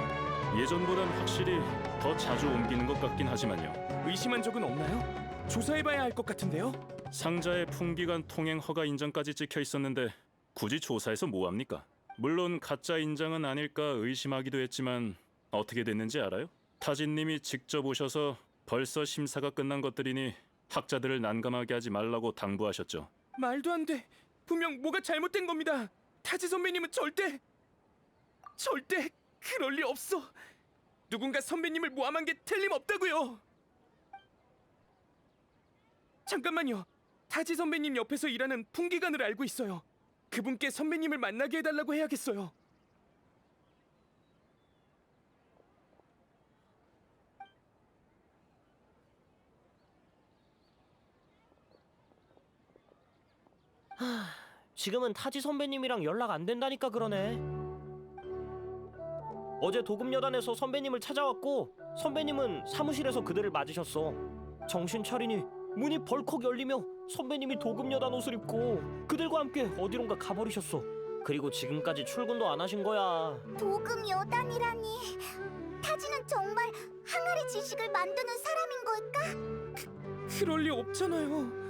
예전보단 확실히 더 자주 옮기는 것 같긴 하지만요. 의심한 적은 없나요? 조사해봐야 할 것 같은데요? 상자에 풍기간 통행 허가 인장까지 찍혀 있었는데 굳이 조사해서 뭐합니까? 물론 가짜 인장은 아닐까 의심하기도 했지만 어떻게 됐는지 알아요? 타진님이 직접 오셔서 벌써 심사가 끝난 것들이니 학자들을 난감하게 하지 말라고 당부하셨죠. 말도 안 돼. 분명 뭐가 잘못된 겁니다. 타지 선배님은 절대 그럴 리 없어. 누군가 선배님을 모함한 게 틀림없다고요. 잠깐만요. 타지 선배님 옆에서 일하는 풍기관을 알고 있어요. 그분께 선배님을 만나게 해달라고 해야겠어요. 지금은 타지 선배님이랑 연락 안 된다니까 그러네. 어제 도금여단에서 선배님을 찾아왔고 선배님은 사무실에서 그들을 맞으셨어. 정신 차리니 문이 벌컥 열리며 선배님이 도금여단 옷을 입고 그들과 함께 어디론가 가버리셨어. 그리고 지금까지 출근도 안 하신 거야. 도금 여단이라니. 타지는 정말 항아리 지식을 만드는 사람인 걸까? 그럴 리 없잖아요.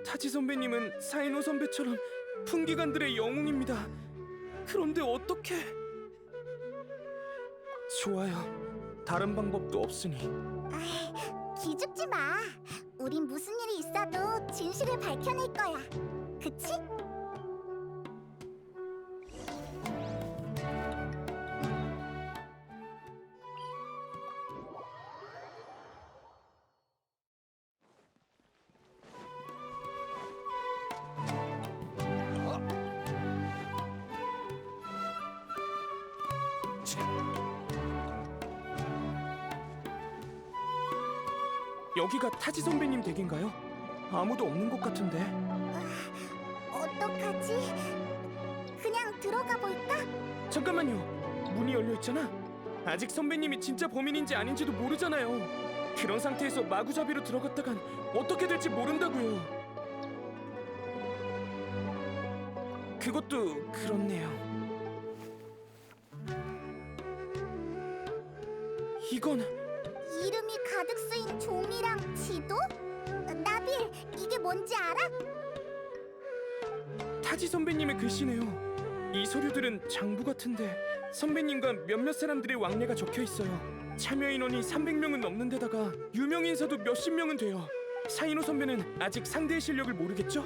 타지 선배님은 사이노 선배처럼 풍기관들의 영웅입니다. 그런데 어떻게? 좋아요. 다른 방법도 없으니. 기죽지 마. 우린 무슨 일이 있어도 진실을 밝혀낼 거야. 그치? 여기가 타지 선배님 댁인가요? 아무도 없는 것 같은데. 어떡하지? 그냥 들어가 볼까? 잠깐만요. 문이 열려 있잖아. 아직 선배님이 진짜 범인인지 아닌지도 모르잖아요. 그런 상태에서 마구잡이로 들어갔다간 어떻게 될지 모른다고요. 그것도 그렇네요. 이건 이름이 가득 쓰인 종이랑 지도? 나빌, 이게 뭔지 알아? 타지 선배님의 글씨네요. 이 서류들은 장부 같은데 선배님과 몇몇 사람들의 왕래가 적혀 있어요. 참여 인원이 300명은 넘는 데다가 유명 인사도 몇십 명은 돼요. 사이노 선배는 아직 상대의 실력을 모르겠죠?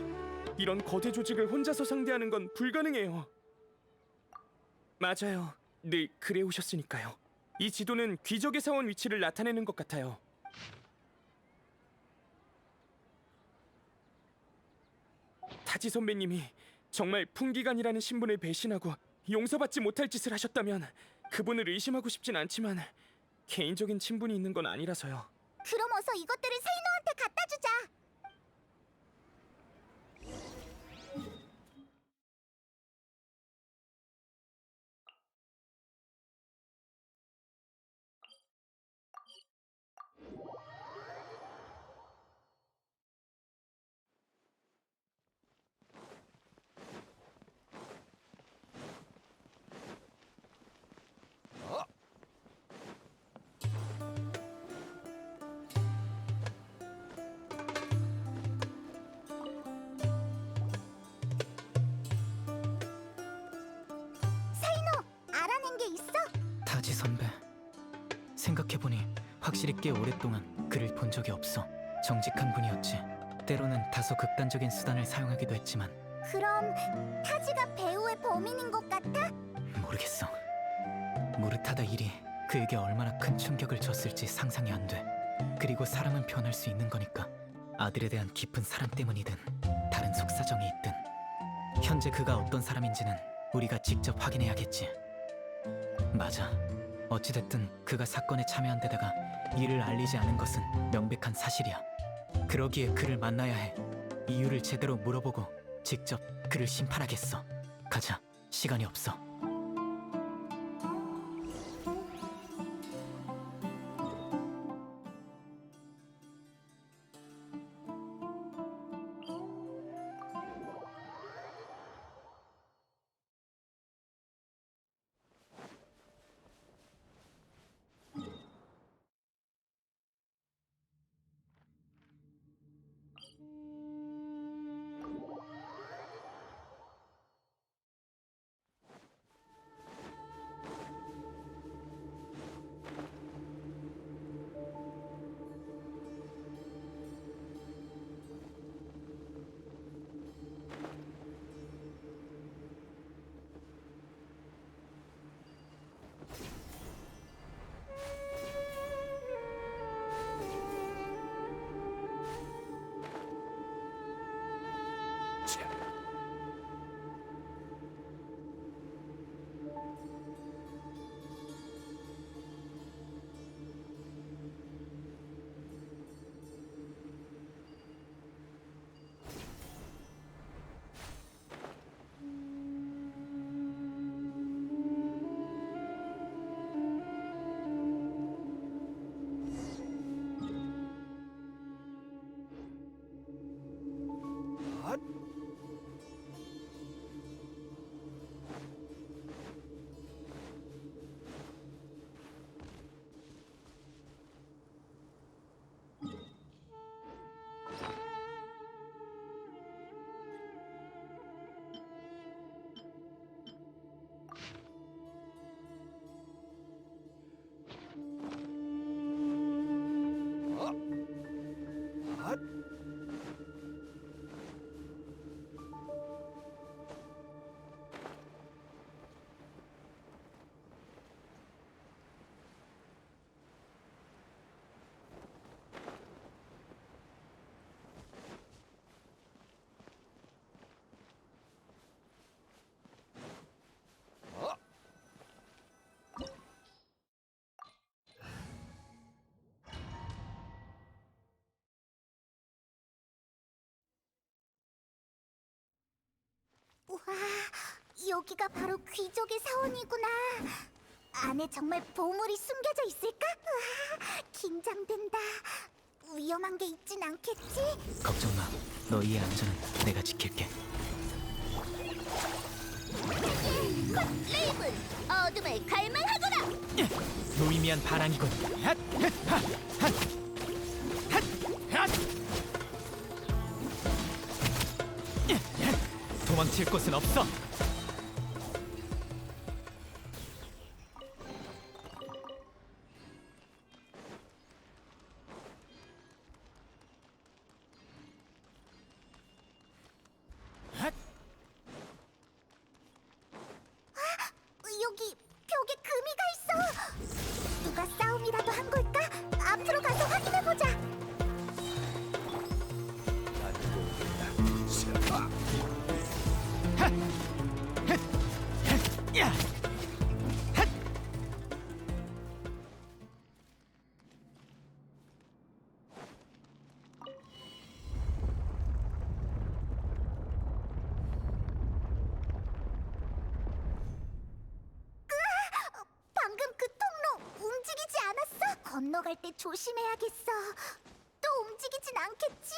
이런 거대 조직을 혼자서 상대하는 건 불가능해요. 맞아요. 늘 그래 오셨으니까요. 이 지도는 귀적의 사원 위치를 나타내는 것 같아요. 타지 선배님이 정말 풍기관이라는 신분을 배신하고 용서받지 못할 짓을 하셨다면 그분을 의심하고 싶진 않지만 개인적인 친분이 있는 건 아니라서요. 그럼 어서 이것들을 세이노한테 갖다 주자. 알아낸 게 있어? 타지 선배, 생각해보니 확실히 꽤 오랫동안 그를 본 적이 없어. 정직한 분이었지. 때로는 다소 극단적인 수단을 사용하기도 했지만 그럼 타지가 배우의 범인인 것 같아? 모르겠어. 무르타다 일이 그에게 얼마나 큰 충격을 줬을지 상상이 안 돼. 그리고 사람은 변할 수 있는 거니까. 아들에 대한 깊은 사랑 때문이든 다른 속사정이 있든 현재 그가 어떤 사람인지는 우리가 직접 확인해야겠지. 맞아. 어찌됐든 그가 사건에 참여한 데다가 이를 알리지 않은 것은 명백한 사실이야. 그러기에 그를 만나야 해. 이유를 제대로 물어보고 직접 그를 심판하겠어. 가자. 시간이 없어. 우와, 여기가 바로 귀족의 사원이구나. 안에 정말 보물이 숨겨져 있을까? 으아, 긴장된다. 위험한 게 있진 않겠지? 걱정 마. 너희의 안전은 내가 지킬게. 레이븐, 어둠을 갈망하거라! 무의미한 반항이군. 도망칠 곳은 없어. 여기 벽에 금이가 있어. 누가 싸움이라도 한 걸까? 앞으로 가서 확인해보자. 방금 그 통로 움직이지 않았어? 건너갈 때 조심해야겠어. 또 움직이진 않겠지?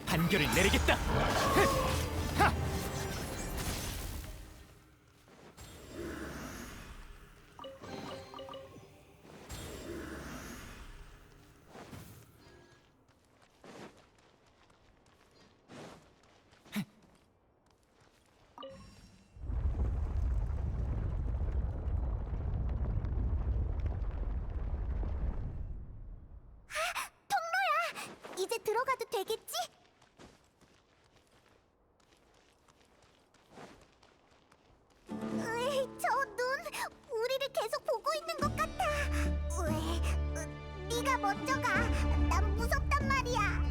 판결을 내리겠다. 이제 들어가도 되겠지? 으이, 저 눈 우리를 계속 보고 있는 것 같아. 왜? 네가 먼저 가. 난 무섭단 말이야.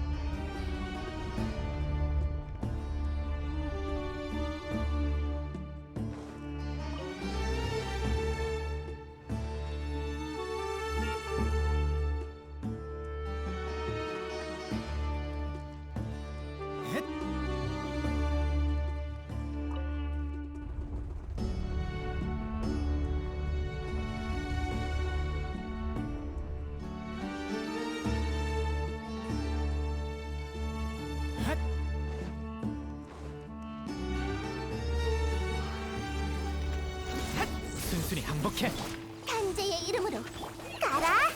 순순히 항복해. 탄재의 이름으로 가라.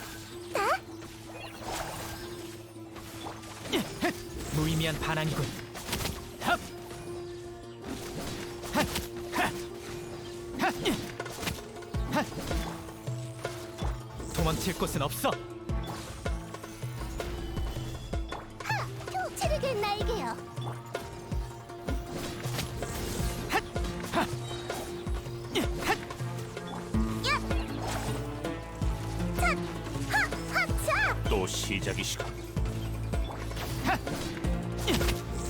나? 무의미한 반항이군. 헙! 핫! 하! 하! 하! 도망칠 곳은 없어. 표체르게 날개요. 또 시작이시군.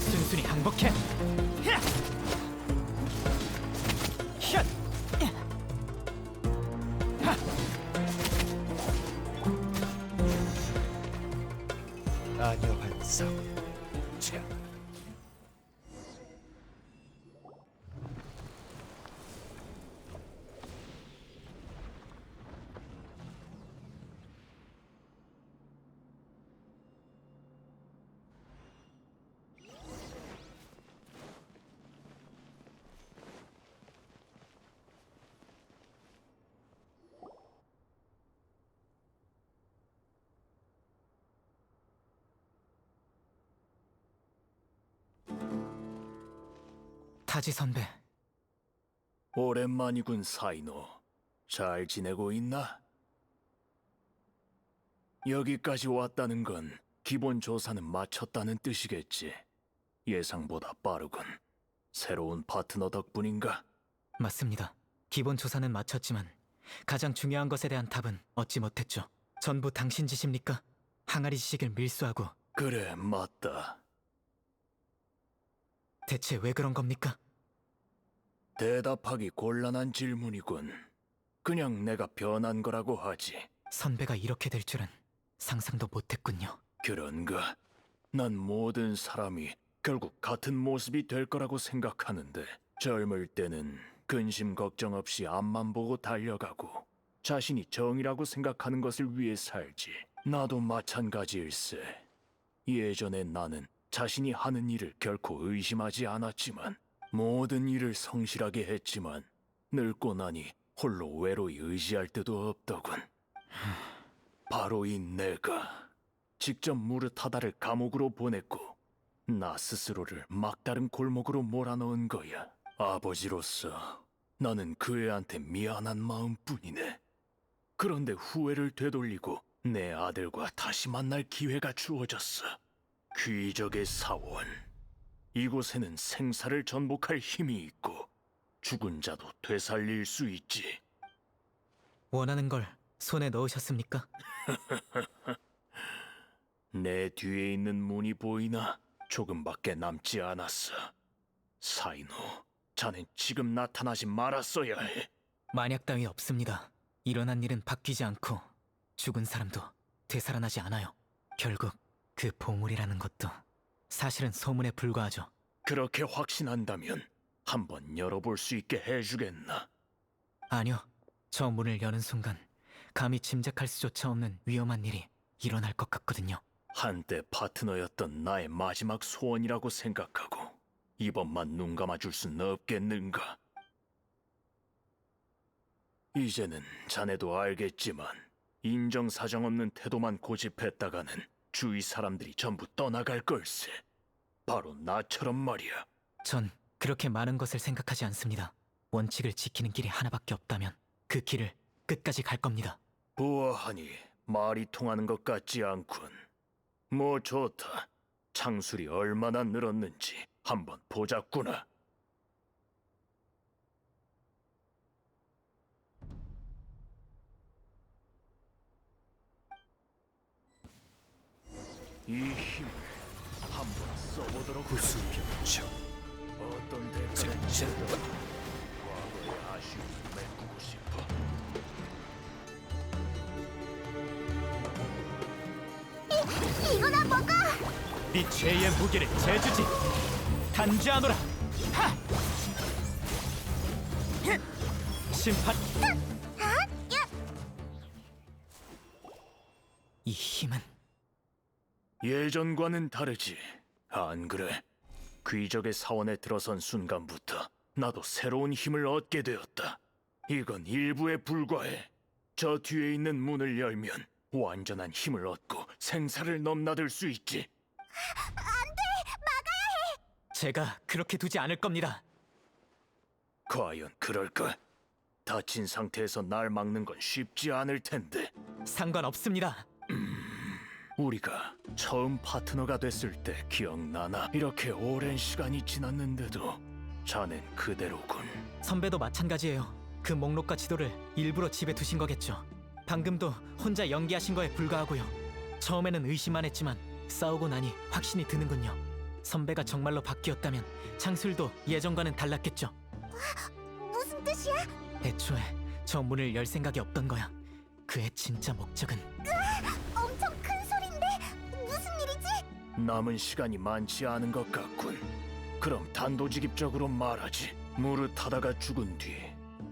순순히 항복해. 샷! 아녀 반성. 타지 선배, 오랜만이군, 사이노. 잘 지내고 있나? 여기까지 왔다는 건 기본 조사는 마쳤다는 뜻이겠지. 예상보다 빠르군. 새로운 파트너 덕분인가? 맞습니다. 기본 조사는 마쳤지만 가장 중요한 것에 대한 답은 얻지 못했죠. 전부 당신 짓입니까? 항아리 지식을 밀수하고. 그래, 맞다. 대체 왜 그런 겁니까? 대답하기 곤란한 질문이군. 그냥 내가 변한 거라고 하지. 선배가 이렇게 될 줄은 상상도 못했군요. 그런가? 난 모든 사람이 결국 같은 모습이 될 거라고 생각하는데, 젊을 때는 근심 걱정 없이 앞만 보고 달려가고 자신이 정이라고 생각하는 것을 위해 살지. 나도 마찬가지일세. 예전에 나는 자신이 하는 일을 결코 의심하지 않았지만, 모든 일을 성실하게 했지만 늙고 나니 홀로 외로이 의지할 때도 없더군. 바로 이 내가 직접 무르타다를 감옥으로 보냈고 나 스스로를 막다른 골목으로 몰아넣은 거야. 아버지로서 나는 그 애한테 미안한 마음뿐이네. 그런데 후회를 되돌리고 내 아들과 다시 만날 기회가 주어졌어. 귀적의 사원. 이곳에는 생사를 전복할 힘이 있고 죽은 자도 되살릴 수 있지. 원하는 걸 손에 넣으셨습니까? 내 뒤에 있는 문이 보이나? 조금밖에 남지 않았어. 사이노, 자넨 지금 나타나지 말았어야 해. 만약 따위 없습니다. 일어난 일은 바뀌지 않고 죽은 사람도 되살아나지 않아요. 결국 그 보물이라는 것도 사실은 소문에 불과하죠. 그렇게 확신한다면 한번 열어볼 수 있게 해주겠나? 아니요. 저 문을 여는 순간 감히 짐작할 수조차 없는 위험한 일이 일어날 것 같거든요. 한때 파트너였던 나의 마지막 소원이라고 생각하고 이번만 눈 감아줄 순 없겠는가? 이제는 자네도 알겠지만 인정사정 없는 태도만 고집했다가는 주위 사람들이 전부 떠나갈 걸세. 바로 나처럼 말이야. 전 그렇게 많은 것을 생각하지 않습니다. 원칙을 지키는 길이 하나밖에 없다면 그 길을 끝까지 갈 겁니다. 보아하니 말이 통하는 것 같지 않군. 뭐 좋다. 창술이 얼마나 늘었는지 한번 보자꾸나. 이 힘을 한번 써보도록 무슨 병청. 어떤 대가를 치르든 과거의 아쉬움을 메꾸고 싶어. 이거나 먹어! 네 죄의 무게를 재주지. 단죄하노라. 하! 심판. 이 힘은 예전과는 다르지. 안 그래? 귀적의 사원에 들어선 순간부터 나도 새로운 힘을 얻게 되었다. 이건 일부에 불과해. 저 뒤에 있는 문을 열면 완전한 힘을 얻고 생사를 넘나들 수 있지. 제가 그렇게 두지 않을 겁니다. 과연 그럴까? 다친 상태에서 날 막는 건 쉽지 않을 텐데. 상관없습니다. 우리가 처음 파트너가 됐을 때 기억나나? 이렇게 오랜 시간이 지났는데도 자넨 그대로군. 선배도 마찬가지예요. 그 목록과 지도를 일부러 집에 두신 거겠죠. 방금도 혼자 연기하신 거에 불과하고요. 처음에는 의심만 했지만 싸우고 나니 확신이 드는군요. 선배가 정말로 바뀌었다면 창술도 예전과는 달랐겠죠. 무슨 뜻이야? 애초에 저 문을 열 생각이 없던 거야. 그의 진짜 목적은 엄청 큰 소린데 무슨 일이지? 남은 시간이 많지 않은 것 같군. 그럼 단도직입적으로 말하지. 무릇하다가 죽은 뒤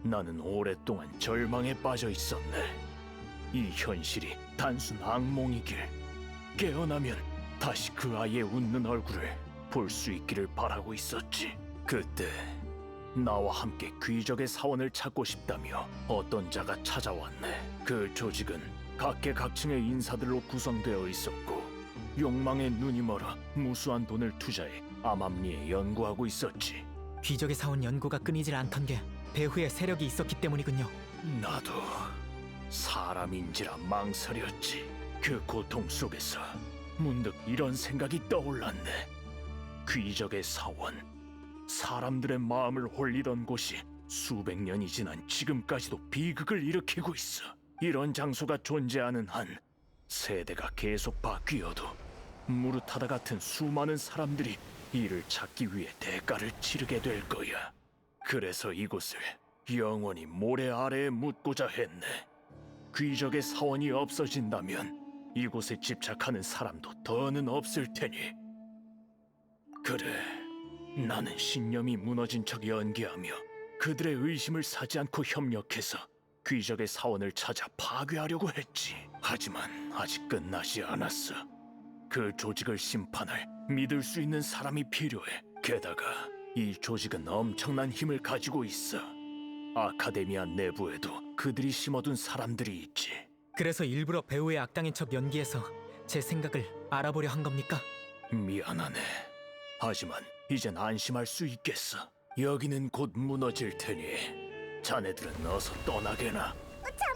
나는 오랫동안 절망에 빠져 있었네. 이 현실이 단순 악몽이길, 깨어나면 다시 그 아이의 웃는 얼굴을 볼 수 있기를 바라고 있었지. 그때 나와 함께 귀적의 사원을 찾고 싶다며 어떤 자가 찾아왔네. 그 조직은 각계각층의 인사들로 구성되어 있었고 욕망에 눈이 멀어 무수한 돈을 투자해 암암리에 연구하고 있었지. 귀적의 사원 연구가 끊이질 않던 게 배후에 세력이 있었기 때문이군요. 나도 사람인지라 망설였지. 그 고통 속에서 문득 이런 생각이 떠올랐네. 귀적의 사원, 사람들의 마음을 홀리던 곳이 수백 년이 지난 지금까지도 비극을 일으키고 있어. 이런 장소가 존재하는 한 세대가 계속 바뀌어도 무르타다 같은 수많은 사람들이 이를 찾기 위해 대가를 치르게 될 거야. 그래서 이곳을 영원히 모래 아래에 묻고자 했네. 귀적의 사원이 없어진다면 이곳에 집착하는 사람도 더는 없을 테니. 그래, 나는 신념이 무너진 척 연기하며 그들의 의심을 사지 않고 협력해서 귀적의 사원을 찾아 파괴하려고 했지. 하지만 아직 끝나지 않았어. 그 조직을 심판할 믿을 수 있는 사람이 필요해. 게다가 이 조직은 엄청난 힘을 가지고 있어. 아카데미아 내부에도 그들이 심어둔 사람들이 있지. 그래서 일부러 배우의 악당인 척 연기해서 제 생각을 알아보려 한 겁니까? 미안하네. 하지만 이젠 안심할 수 있겠어. 여기는 곧 무너질 테니 자네들은 어서 떠나게나. 잠깐,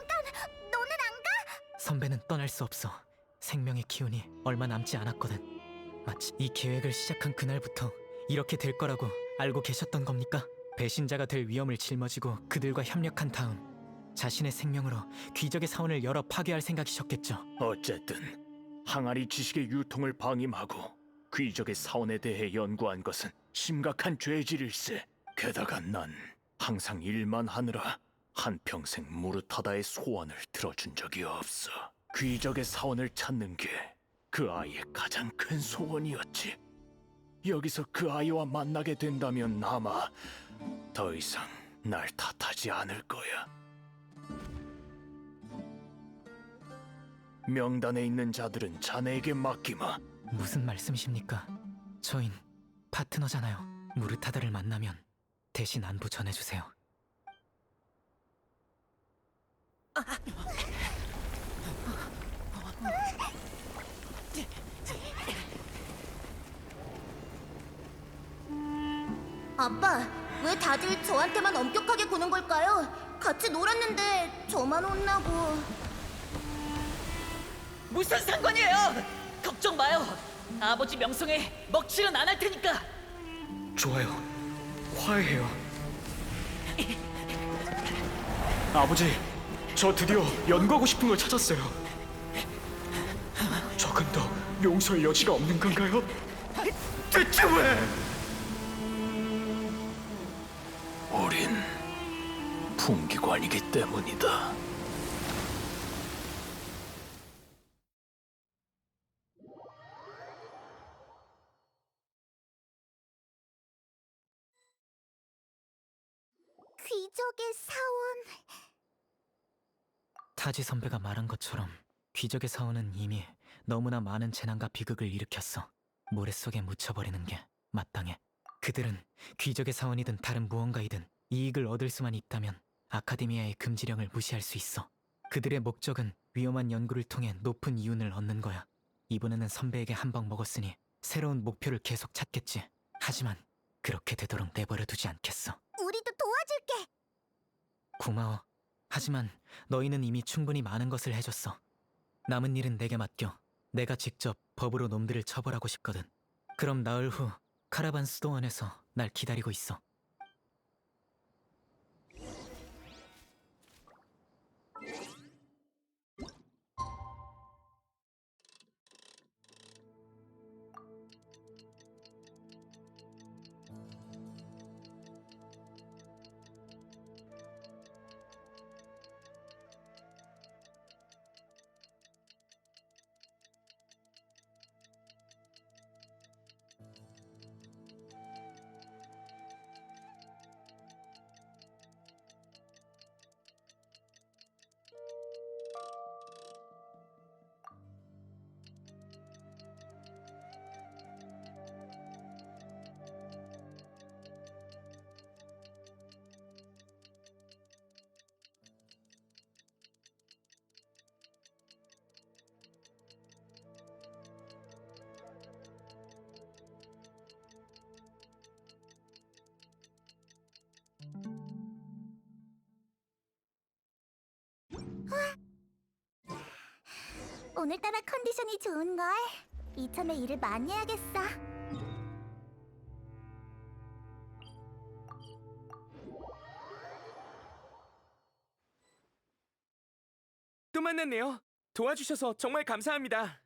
너는 안 가? 선배는 떠날 수 없어. 생명의 기운이 얼마 남지 않았거든. 마치 이 계획을 시작한 그날부터 이렇게 될 거라고 알고 계셨던 겁니까? 배신자가 될 위험을 짊어지고 그들과 협력한 다음 자신의 생명으로 귀적의 사원을 열어 파괴할 생각이셨겠죠. 어쨌든 항아리 지식의 유통을 방임하고 귀적의 사원에 대해 연구한 것은 심각한 죄질일세. 게다가 난 항상 일만 하느라 한평생 무르타다의 소원을 들어준 적이 없어. 귀적의 사원을 찾는 게 그 아이의 가장 큰 소원이었지. 여기서 그 아이와 만나게 된다면 아마 더 이상 날 탓하지 않을 거야. 명단에 있는 자들은 자네에게 맡기마. 무슨 말씀이십니까? 저흰 파트너잖아요. 무르타다를 만나면 대신 안부 전해주세요. 아빠, 왜 다들 저한테만 엄격하게 구는 걸까요? 같이 놀았는데 저만 혼나고. 무슨 상관이에요? 걱정 마요. 아버지 명성에 먹칠은 안 할 테니까. 좋아요. 화해해요. 아버지, 저 드디어 연구하고 싶은 걸 찾았어요. 조금 더 용서의 여지가 없는 건가요? 대체 왜? 우린 풍기관이기 때문이다. 귀족의 사원. 타지 선배가 말한 것처럼 귀적의 사원은 이미 너무나 많은 재난과 비극을 일으켰어. 모래 속에 묻혀버리는 게 마땅해. 그들은 귀적의 사원이든 다른 무언가이든 이익을 얻을 수만 있다면 아카데미아의 금지령을 무시할 수 있어. 그들의 목적은 위험한 연구를 통해 높은 이윤을 얻는 거야. 이번에는 선배에게 한 방 먹었으니 새로운 목표를 계속 찾겠지. 하지만 그렇게 되도록 내버려두지 않겠어. 우리도 도와줄게. 고마워. 하지만 너희는 이미 충분히 많은 것을 해줬어. 남은 일은 내게 맡겨. 내가 직접 법으로 놈들을 처벌하고 싶거든. 그럼 나흘 후 카라반 수도원에서 날 기다리고 있어. 오늘따라 컨디션이 좋은걸. 이참에 일을 많이 해야겠어. 또 만났네요. 도와주셔서 정말 감사합니다.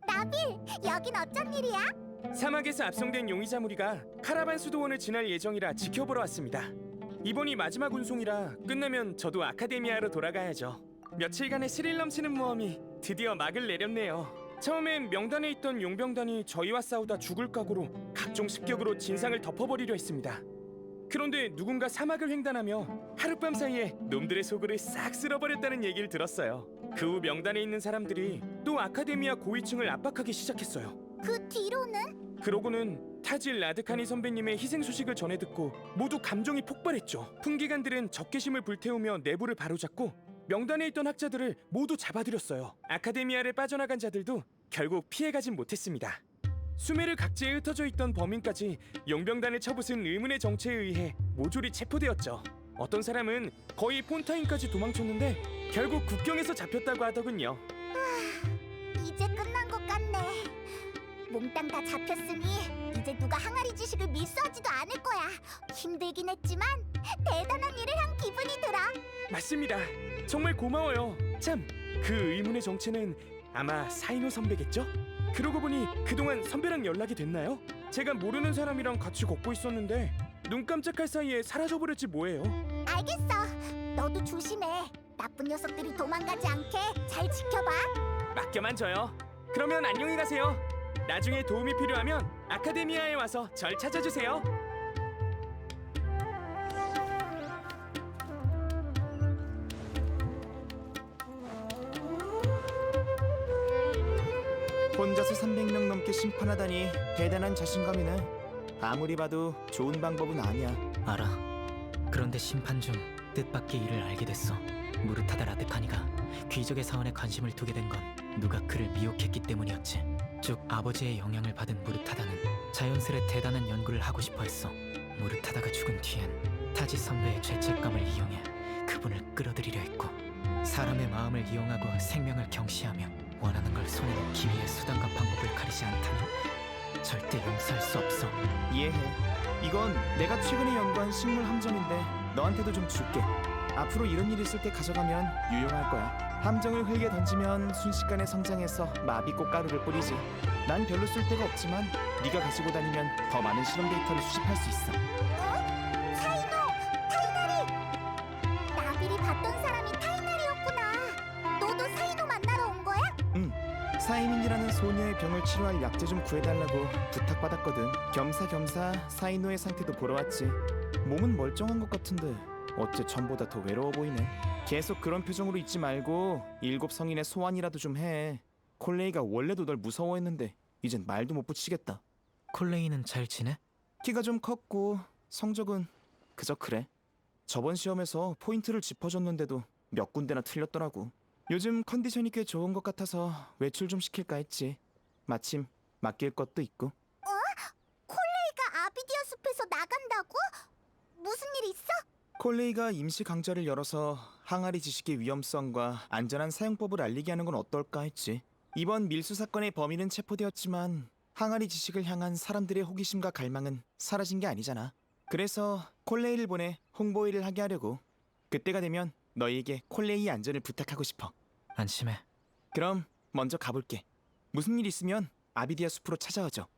나빌, 여긴 어쩐 일이야? 사막에서 압송된 용의자 무리가 카라반 수도원을 지날 예정이라 지켜보러 왔습니다. 이번이 마지막 운송이라 끝나면 저도 아카데미아로 돌아가야죠. 며칠간의 스릴 넘치는 모험이 드디어 막을 내렸네요. 처음엔 명단에 있던 용병단이 저희와 싸우다 죽을 각오로 각종 습격으로 진상을 덮어버리려 했습니다. 그런데 누군가 사막을 횡단하며 하룻밤 사이에 놈들의 속을 싹 쓸어버렸다는 얘기를 들었어요. 그 후 명단에 있는 사람들이 또 아카데미아 고위층을 압박하기 시작했어요. 그 뒤로는? 그러고는 타질 라드카니 선배님의 희생 소식을 전해 듣고 모두 감정이 폭발했죠. 풍기관들은 적개심을 불태우며 내부를 바로잡고 명단에 있던 학자들을 모두 잡아들였어요. 아카데미아를 빠져나간 자들도 결국 피해가진 못했습니다. 수메르 각지에 흩어져 있던 범인까지 용병단을 쳐부순 의문의 정체에 의해 모조리 체포되었죠. 어떤 사람은 거의 폰타인까지 도망쳤는데 결국 국경에서 잡혔다고 하더군요. 이제 끝난 것 같네. 몽땅 다 잡혔으니 이제 누가 항아리 지식을 밀수하지도 않을 거야. 힘들긴 했지만 대단한 일을 한 기분이 들어. 맞습니다. 정말 고마워요. 참, 그 의문의 정체는 아마 사이노 선배겠죠? 그러고 보니 그동안 선배랑 연락이 됐나요? 제가 모르는 사람이랑 같이 걷고 있었는데 눈 깜짝할 사이에 사라져버렸지 뭐예요. 알겠어. 너도 조심해. 나쁜 녀석들이 도망가지 않게 잘 지켜봐. 맡겨만 줘요. 그러면 안녕히 가세요. 나중에 도움이 필요하면 아카데미아에 와서 절 찾아주세요. 혼자서 300명 넘게 심판하다니 대단한 자신감이네. 아무리 봐도 좋은 방법은 아니야. 알아. 그런데 심판 중 뜻밖의 일을 알게 됐어. 무르타다 라드카니가 귀족의 사원에 관심을 두게 된 건 누가 그를 미혹했기 때문이었지. 쭉 아버지의 영향을 받은 무르타다는 자연스레 대단한 연구를 하고 싶어 했어. 무르타다가 죽은 뒤엔 타지 선배의 죄책감을 이용해 그분을 끌어들이려 했고, 사람의 마음을 이용하고 생명을 경시하며 원하는 걸 손에 넣기 위해 수단과 방법을 가리지 않다면 절대 용서할 수 없어. 이해해. 이건 내가 최근에 연구한 식물 함정인데 너한테도 좀 줄게. 앞으로 이런 일 있을 때 가져가면 유용할 거야. 함정을 흙에 던지면 순식간에 성장해서 마비꽃 가루를 뿌리지. 난 별로 쓸 데가 없지만 네가 가지고 다니면 더 많은 실험 데이터를 수집할 수 있어. 사이노! 타이나리! 나비를 봤던 사람이 타이나리였구나. 너도 사이노 만나러 온 거야? 응. 사이민이라는 소녀의 병을 치료할 약재 좀 구해달라고 부탁받았거든. 겸사겸사 사이노의 상태도 보러 왔지. 몸은 멀쩡한 것 같은데 어째 전보다 더 외로워 보이네. 계속 그런 표정으로 있지 말고 7 성인의 소환이라도 좀 해. 콜레이가 원래도 널 무서워했는데 이젠 말도 못 붙이겠다. 콜레이는 잘 지내? 키가 좀 컸고 성적은 그저 그래. 저번 시험에서 포인트를 짚어줬는데도 몇 군데나 틀렸더라고. 요즘 컨디션이 꽤 좋은 것 같아서 외출 좀 시킬까 했지. 마침 맡길 것도 있고. 콜레이가 아비디아 숲에서 나간다고? 무슨 일 있어? 콜레이가 임시 강좌를 열어서 항아리 지식의 위험성과 안전한 사용법을 알리게 하는 건 어떨까 했지. 이번 밀수 사건의 범인은 체포되었지만 항아리 지식을 향한 사람들의 호기심과 갈망은 사라진 게 아니잖아. 그래서 콜레이를 보내 홍보 일을 하게 하려고. 그때가 되면 너희에게 콜레이의 안전을 부탁하고 싶어. 안심해. 그럼 먼저 가볼게. 무슨 일 있으면 아비디아 숲으로 찾아와줘.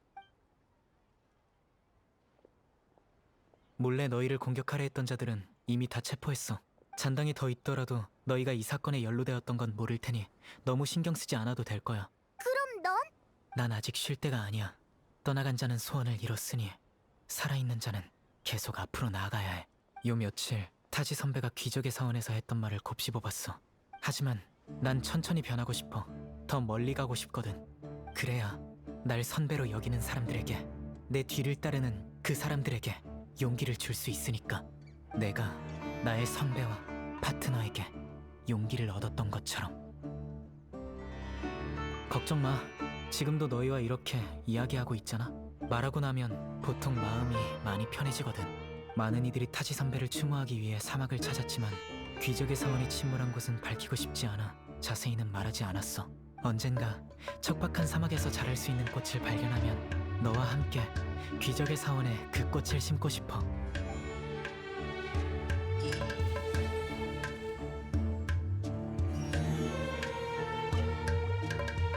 몰래 너희를 공격하려 했던 자들은 이미 다 체포했어. 잔당이 더 있더라도 너희가 이 사건에 연루되었던 건 모를 테니 너무 신경 쓰지 않아도 될 거야. 그럼 넌? 난 아직 쉴 때가 아니야. 떠나간 자는 소원을 이뤘으니 살아있는 자는 계속 앞으로 나아가야 해. 요 며칠 타지 선배가 귀족의 사원에서 했던 말을 곱씹어봤어. 하지만 난 천천히 변하고 싶어. 더 멀리 가고 싶거든. 그래야 날 선배로 여기는 사람들에게, 내 뒤를 따르는 그 사람들에게 용기를 줄 수 있으니까. 내가 나의 선배와 파트너에게 용기를 얻었던 것처럼. 걱정 마. 지금도 너희와 이렇게 이야기하고 있잖아. 말하고 나면 보통 마음이 많이 편해지거든. 많은 이들이 타지 선배를 추모하기 위해 사막을 찾았지만 귀족의 사원이 침몰한 곳은 밝히고 싶지 않아 자세히는 말하지 않았어. 언젠가 척박한 사막에서 자랄 수 있는 꽃을 발견하면 너와 함께 귀족의 사원에 그 꽃을 심고 싶어.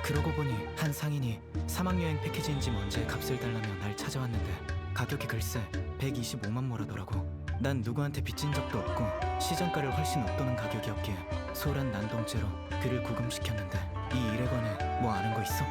그러고 보니 한 상인이 사막여행 패키지인지 뭔지의 값을 달라며 날 찾아왔는데 가격이 글쎄 125만 모라더라고. 난 누구한테 빚진 적도 없고 시장가를 훨씬 웃도는 가격이었기에 소란 난동죄로 그를 구금시켰는데 이 일에 관해 뭐 아는 거 있어?